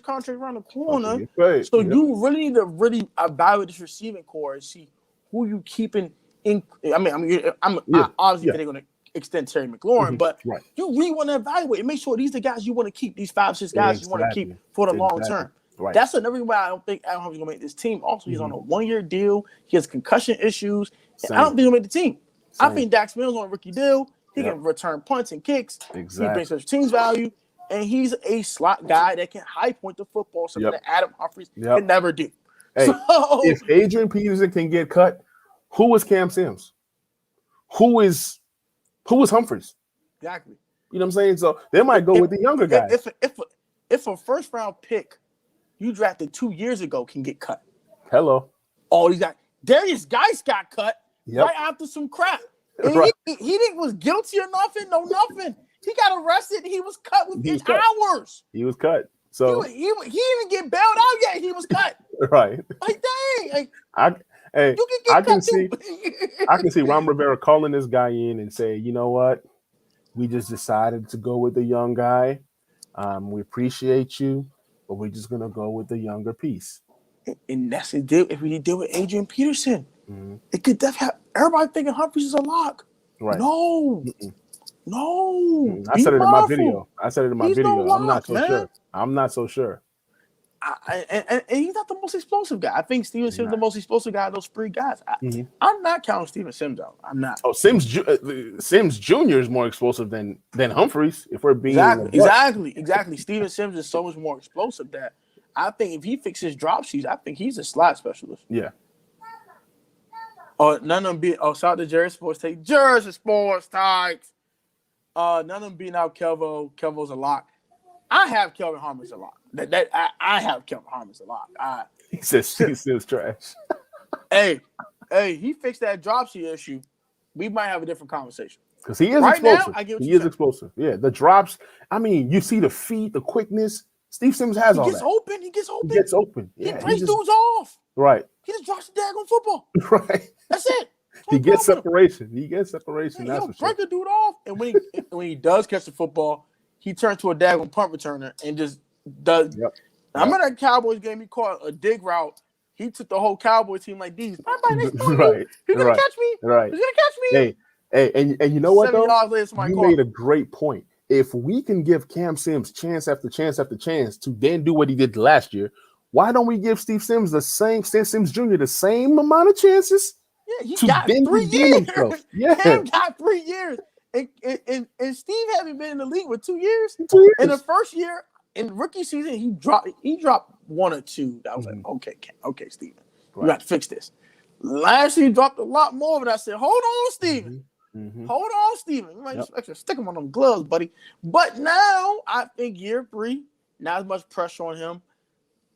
contract around the corner. So you really need to evaluate this receiving core and see who you keeping in. Obviously they're going to extend Terry McLaurin, but you really want to evaluate and make sure these are the guys you want to keep. These 5-6 guys you want to keep for the long term. Right. That's another reason why I don't think Adam Humphries going to make this team. Also, he's on a 1-year deal. He has concussion issues. And I don't think he'll make the team. I think Dax Mills on a rookie deal. He can return punts and kicks. Exactly. He brings such team's value. And he's a slot guy that can high point the football, something that Adam Humphries can never do. Hey, if Adrian Peterson can get cut, who is Cam Sims? Who is Humphries? Exactly. You know what I'm saying? So they might go with the younger guys. If a first round pick you drafted 2 years ago can get cut. Hello. All these guys. Darius Geis got cut right after some crap. And he was guilty or nothing. No, nothing. He got arrested. And he was cut within hours. He was cut. So he didn't get bailed out yet. He was cut. Right. Like dang. Like, I can see Ron Rivera calling this guy in and say, you know what? We just decided to go with the young guy. We appreciate you, but we're just gonna go with the younger piece. And that's the deal. If we deal with Adrian Peterson, it could definitely have everybody thinking Humphries is a lock. Right. No. No. I said it in my video. I'm not so sure. And he's not the most explosive guy. I think Steven Sims is the most explosive guy of those 3 guys. I'm not counting Steven Sims out. I'm not. Oh, Sims Jr. is more explosive than Humphries. If we're being exactly. Steven Sims is so much more explosive that I think if he fixes drop sheets, I think he's a slot specialist. Yeah. None of them beat. Shout out to Jersey Sports Take. Jersey Sports Takes. None of them beating out Kelvo. Kelvo's a lock. I have Kelvin Harmon's a lock. I have Kelvin Harmon's a lock. He says Steve's trash. hey, he fixed that drop sheet issue. We might have a different conversation. Because he is explosive. He is explosive. Yeah, the drops. I mean, you see the feet, the quickness. Steve Sims has all that. He gets open. Yeah, he breaks dudes off. Right. He just drops the daggone football. Right. That's it. He gets separation. That's he'll for break a dude off. And when he does catch the football, he turns to a daggone punt returner and just does. Yep. I remember that Cowboys game. He caught a dig route. He took the whole Cowboys team like these. Right. He's gonna catch me. Right. He's gonna catch me. Hey, and you know what 7 though? yards later, you made a great point. If we can give Cam Sims chance after chance after chance to then do what he did last year, why don't we give Steve Sims Sims Jr. the same amount of chances? Yeah, he got 3 years. Yeah, Cam got 3 years. And Steve hasn't been in the league with 2 years. In the first year, in rookie season, he dropped 1 or 2. I was like, okay, Steven. You got to fix this. Last year, he dropped a lot more, but I said, hold on, Steven. Hold on, Steven. You might just stick him on them gloves, buddy. But now, I think year 3, not as much pressure on him.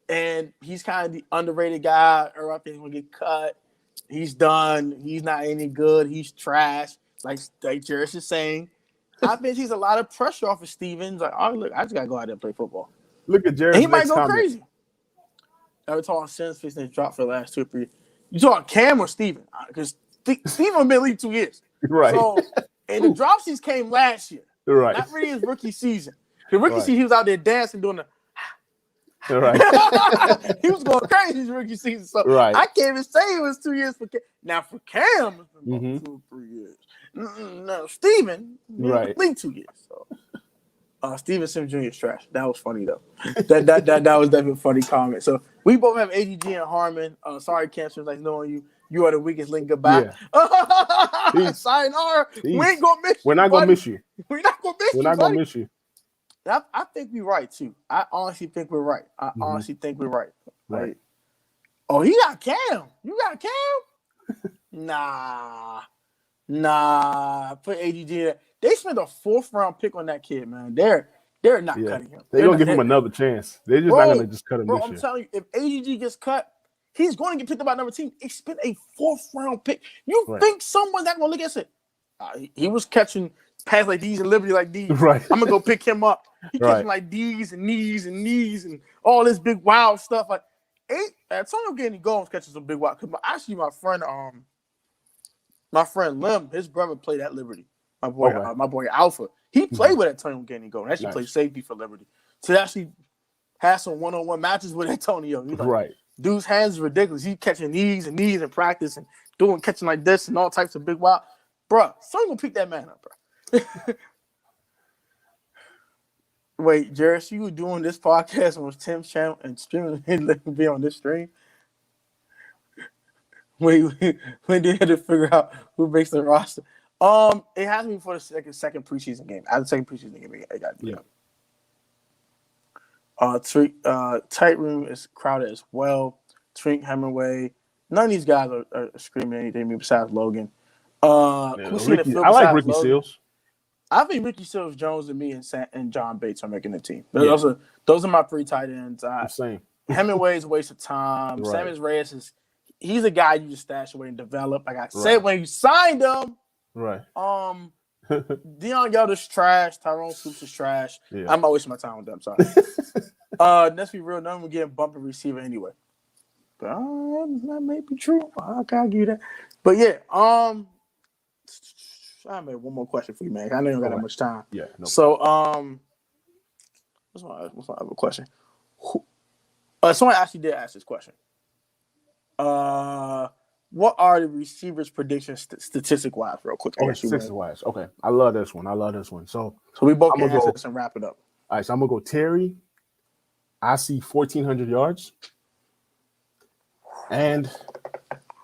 And he's kind of the underrated guy. Or I think he's going to get cut. He's done. He's not any good. He's trash. Like Jarris is saying. I think he's a lot of pressure off of Stevens. Like, oh, look, I just got to go out there and play football. Look at Jarris. He might go crazy. Every time Sims fixing his drop for the last 2 or 3 years. You talking Cam or Steven? Because Steven been in the league 2 years. Right. So, and the drop sheets came last year. Right. Not really his rookie season. The rookie season, he was out there dancing, doing the. Right. He was going crazy his rookie season. So I can't even say it was 2 years for Cam. Now for Cam, it's been 2 or 3 years. No, Steven, league 2 years. So Steven Sims Jr. is trash. That was funny though. That was definitely a funny comment. So we both have AGG and Harmon. Sorry, Cam Sims, nice knowing you. You are the weakest link. Goodbye. Yeah. Sayonara. We ain't gonna miss you. We're not gonna miss you. We're not gonna miss you. We're not gonna miss you. I think we're right too. I honestly think we're right. Right. Like, oh, he got Cam. You got Cam? Nah. Put AGG there. They spent a 4th round pick on that kid, man. They're not cutting him. They're gonna give him another chance. They're just not gonna just cut him bro, this I'm year. telling you, if AGG gets cut, he's going to get picked up by another team. They spent a 4th round pick. You think someone's not gonna look at it? He was catching passes like these and liberty like these. Right. I'm gonna go pick him up. He catching like these and knees and all this big wild stuff. Like Antonio getting goals catching some big wild. Actually, my friend Lim, his brother played at Liberty. My boy Alpha. He played with Antonio getting goal. Actually played safety for Liberty. So he actually had some one-on-one matches with Antonio. Dude's hands is ridiculous. He's catching knees in practice and catching like this and all types of big wild. Bruh, someone gonna pick that man up, bro. Wait, Jarris, you were doing this podcast on Tim's channel and streaming and be on this stream? Wait, when did you have to figure out who makes the roster? It has to be for the second preseason game. After the second preseason game, it got tight room is crowded as well. Trink, Hemingway, none of these guys are screaming anything besides Logan. I like Ricky Seals. I think Ricky Seals, Jones, and me and John Bates are making the team. Those are my 3 tight ends. Same. Hemingway's a waste of time. Right. Samuels Reyes he's a guy you just stash away and develop. Like I said when you signed him. Right. Deion Yoder's trash. Tyrone Swoops is trash. Yeah. I'm not wasting my time with them. Sorry. Let's be real. None of them getting bumping receiver anyway. But that may be true. I can't give you that. But yeah. I made one more question for you, man. I know you don't got that much time. Yeah. No what's my other question? Someone actually did ask this question. What are the receivers' predictions statistic-wise, real quick? Statistic-wise. Okay. I love this one. So we both can answer this and wrap it up. All right, so I'm going to go Terry. I see 1,400 yards. And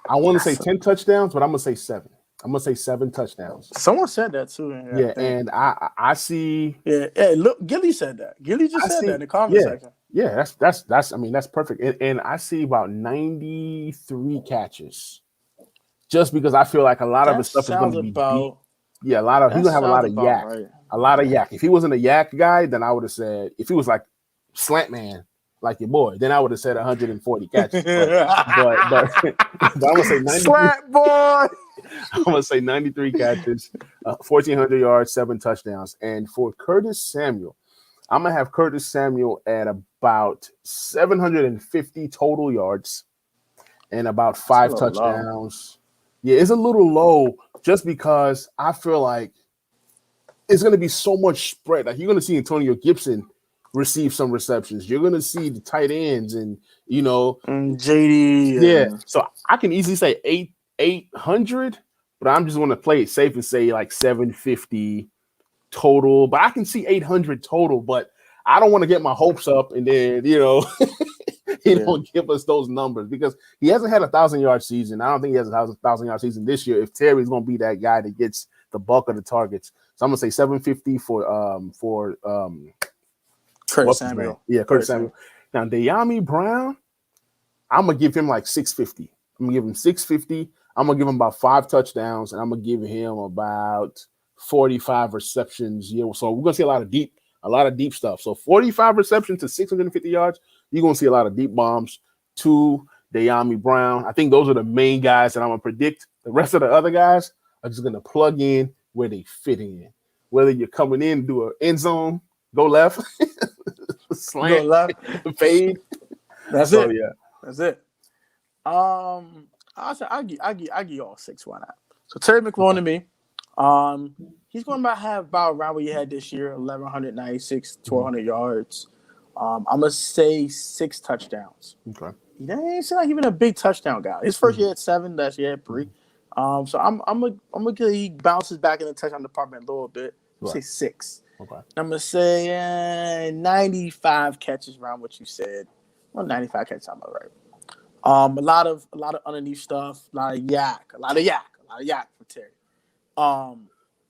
I want to say 10 touchdowns, but I'm going to say 7. I'm going to say 7 touchdowns. Someone said that, too. And I see. Yeah, look, Gilly said that. Gilly just said that in the comment section. Yeah, that's perfect. And I see about 93 catches. Just because I feel like a lot of his stuff is going to be deep. Yeah, he's going to have a lot of yak. Right. A lot of yak. If he wasn't a yak guy, then I would have said, if he was like slant man, like your boy, then I would have said 140 catches. but I'm going to say 93. Slant boy! I'm going to say 93 catches, 1,400 yards, 7 touchdowns. And for Curtis Samuel, I'm going to have Curtis Samuel at about 750 total yards and about 5 touchdowns. Yeah, it's a little low just because I feel like it's going to be so much spread. Like you're going to see Antonio Gibson receive some receptions. You're going to see the tight ends and, JD. Yeah. So I can easily say 800, but I'm just going to play it safe and say like 750 total, but I can see 800 total, but I don't want to get my hopes up and then, he don't give us those numbers because he hasn't had a 1,000-yard season. I don't think he has a 1,000-yard season this year. If Terry's going to be that guy that gets the bulk of the targets. So I'm going to say 750 for Curtis Samuel. Yeah, Curtis Samuel. Now, De'Ami Brown, I'm going to give him like 650. I'm going to give him 650. I'm going to give him about 5 touchdowns, and I'm going to give him about 45 receptions. Yeah, so we're going to see a lot of deep stuff. So 45 receptions to 650 yards, you're going to see a lot of deep bombs to De'Ami Brown. I think those are the main guys that I'm going to predict. The rest of the other guys are just going to plug in where they fit in. Whether you're coming in, do an end zone, go left, slant, go left, fade. That's it. Yeah, that's it. I give you all 6. Why not? So Terry McLaurin to me. He's going to have about around what he had this year, 1,196, 1,200 yards. I'm going to say 6 touchdowns. Okay. He ain't like even a big touchdown guy. His first year had 7, last year had 3. So I'm gonna he bounces back in the touchdown department a little bit. I'm gonna say 6. Okay. I'm gonna say 95 catches around what you said. Well, 95 catches, I'm all right. A lot of underneath stuff, a lot of yak for Terry.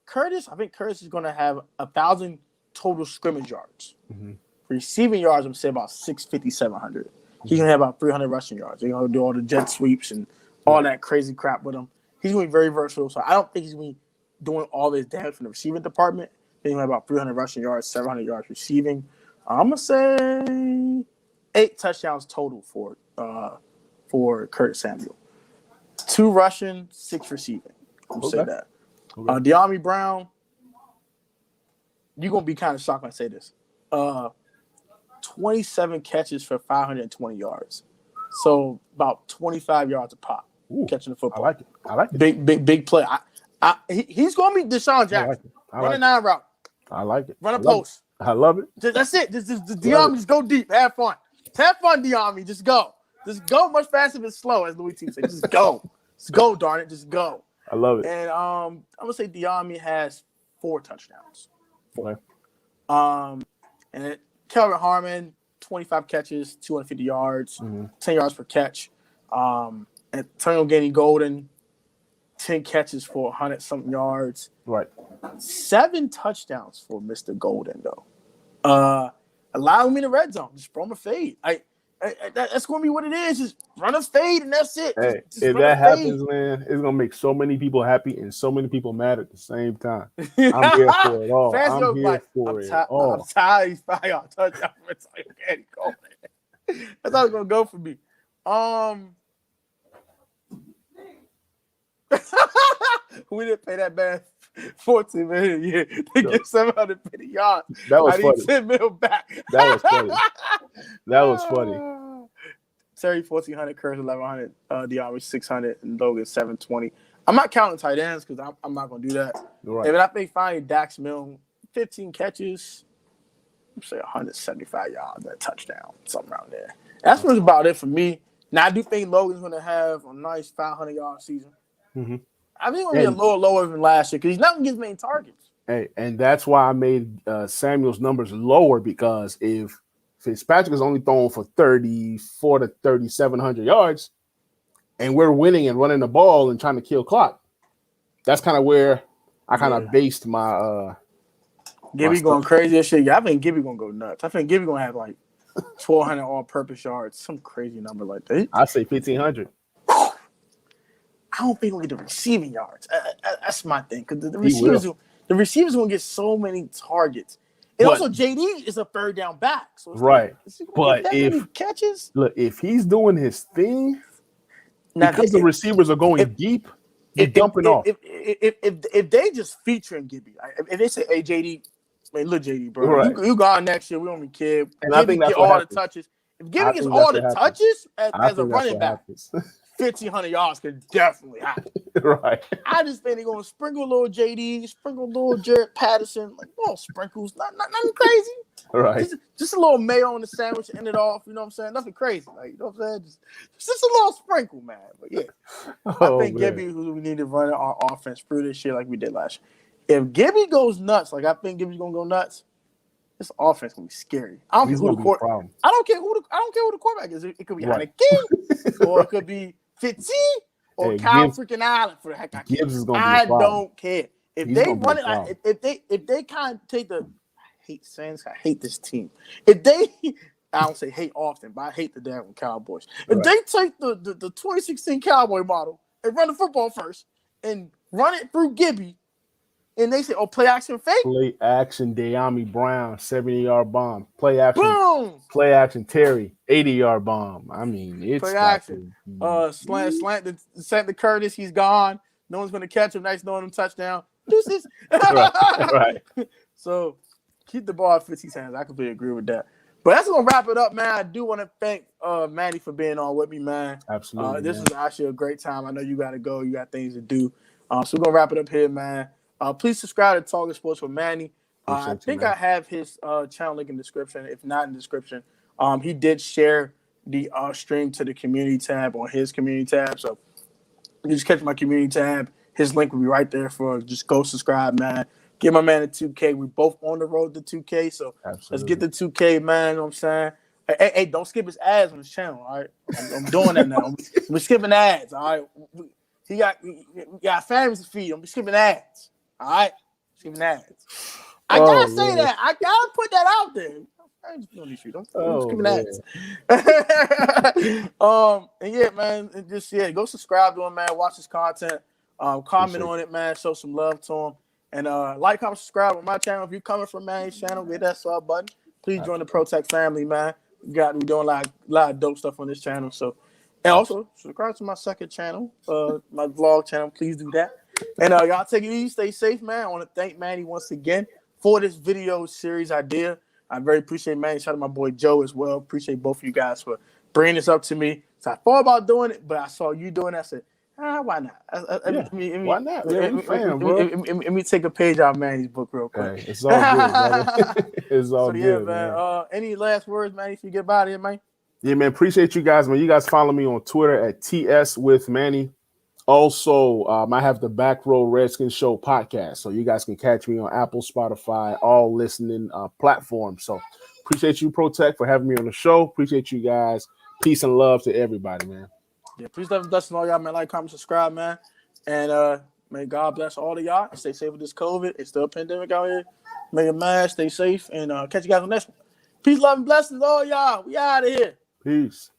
Curtis, I think Curtis is gonna have 1,000 total scrimmage yards. Mm-hmm. Receiving yards, I'm saying about 650, 700. He's going to have about 300 rushing yards. They're going to do all the jet sweeps and all that crazy crap with him. He's going to be very versatile. So I don't think he's going to be doing all this damage from the receiving department. He's going to have about 300 rushing yards, 700 yards receiving. I'm going to say 8 touchdowns total for Curtis Samuel. 2 rushing, 6 receiving. I'm going to say that. Okay. De'Ami Brown, you're going to be kind of shocked when I say this. 27 catches for 520 yards. So about 25 yards a pop. Ooh, catching the football. I like it. Big play. He's going to be Deshaun Jackson. Run a 9 route. I like it. Run a post. I love it. That's it. Just De'Ami, just go deep. Have fun. Have fun, De'Ami. Just go. Just go much faster than slow, as Louis T said. Just go. Just go, darn it. Just go. I love it. And I'm going to say De'Ami has 4 touchdowns. 4. Okay. And Kelvin Harmon, 25 catches, 250 yards, 10 yards per catch. And Antonio Gandy-Golden, 10 catches for 100-something yards. Right. 7 touchdowns for Mr. Golden, though. Allow me in the red zone. Just throw him a fade. That's going to be what it is. Just run a fade, and that's it. Hey, just if that happens, man, it's going to make so many people happy and so many people mad at the same time. I'm here for it all. I'm here for it all. I'm tired. He's probably got a touchdown for Antonio Gandy-Golden. That's how it's going to go for me. We didn't pay that man $14 million a year to get 750 yards. That was funny. $10 million back. That was funny. That was funny. Terry 1,400, Kurtz 1,100, De'Ami 600, and Logan 720. I'm not counting tight ends because I'm not going to do that. Right. But I think finally Dax Milne, 15 catches, I'm say 175 yards, that touchdown, something around there. That's what's about it for me. Now I do think Logan's going to have a nice 500-yard season. Mm-hmm. I think he's going to be a little lower than last year because he's not going to get as many targets. Hey, and that's why I made Samuel's numbers lower, because if Fitzpatrick is only throwing for 3,400 to 3,700 yards, and we're winning and running the ball and trying to kill clock, that's kind of where I kind of based my Gibby going crazy as shit. Yeah, I think Gibby going to go nuts. I think Gibby going to have like 1,200 all-purpose yards, some crazy number like that. I say 1,500. I don't think we'll get the receiving yards. That's my thing, because the receivers will get so many targets. And also, JD is a third down back. So right. But if catches, if he's doing his thing, now, because the receivers are going deep, they're dumping off. If they just featuring Gibby, if they say, "Hey, JD, man, look, JD, bro, right. you gone next year. We don't even care." And I think that's get all the touches. If Gibby gets all the touches as a running back, 1,500 yards could definitely happen. Right. I just think they're gonna sprinkle a little JD, sprinkle a little Jared Patterson, like little sprinkles, nothing crazy. Right. Just a little mayo on the sandwich to end it off. You know what I'm saying? Nothing crazy. Like, you know what I'm saying? Just a little sprinkle, man. But yeah, I think Gibby, who we need to run our offense through this year like we did last year. If Gibby goes nuts, like I think Gibby's gonna go nuts, this offense gonna be scary. I don't care who the quarterback is. It could be Heineke, or it could be Fitzy, or Kyle freaking Allen for the heck. Gibbs is gonna be I don't care if He's they run it. Like, if they kind of take the. I hate Saints. I hate this team. If they, I don't say hate often, but I hate the damn Cowboys. If they take the 2016 Cowboy model and run the football first and run it through Gibby, and they say, "Oh, play action fake." Play action, De'Ami Brown, 70-yard bomb. Play action, boom. Play action, Terry, 80-yard bomb. I mean, it's play action. Slant the Curtis. He's gone. No one's gonna catch him. Nice knowing him. Touchdown. Deuces. right. So keep the ball at 50 hands. I completely agree with that. But that's gonna wrap it up, man. I do want to thank Manny for being on with me, man. Absolutely. This was actually a great time. I know you got to go. You got things to do. So we're gonna wrap it up here, man. Please subscribe to Talking Sports with Manny. I think I have his channel link in the description. If not in the description, he did share the stream to the community tab on his community tab. So you just catch my community tab. His link will be right there for just go subscribe, man. Give my man a 2K. We're both on the road to 2K. So Let's get the 2K, man. You know what I'm saying? Hey, don't skip his ads on his channel, all right? I'm doing that now. We're skipping ads, all right? He got families to feed. I'm skipping ads. All right, skipping ads. I gotta say man. that. I gotta put that out there. I ain't on these streets. I'm just giving man. that. And yeah, man, and just go subscribe to him, man. Watch his content. Comment Appreciate on it, man. Show some love to him. And like, comment, subscribe on my channel. If you're coming from Manny's channel, hit that sub button. Please join the Protect family, man. We doing a lot of dope stuff on this channel. So, and also subscribe to my second channel, my vlog channel. Please do that. And y'all take it easy, stay safe, man. I want to thank Manny once again for this video series idea. I very appreciate Manny. Shout out to my boy Joe as well. Appreciate both of you guys for bringing this up to me. So I thought about doing it, but I saw you doing it. I said, why not? Why not? Man, we fam, bro. Let me take a page out of Manny's book real quick. Hey, it's all good, brother. It's all good, man. Any last words, Manny, if you get out of here, man? Yeah, man. Appreciate you guys, man. You guys follow me on Twitter at TS with Manny. Also, I have the Back Row Redskins Show podcast, so you guys can catch me on Apple, Spotify, all listening platforms. So appreciate you, Protect, for having me on the show. Appreciate you guys. Peace and love to everybody, man. Yeah, please love and blessing all y'all, man. Like, comment, subscribe, man. And may God bless all of y'all. Stay safe with this COVID. It's still a pandemic out here. Make a mask, stay safe, and catch you guys on the next one. Peace, love, and blessings, all y'all. We out of here. Peace.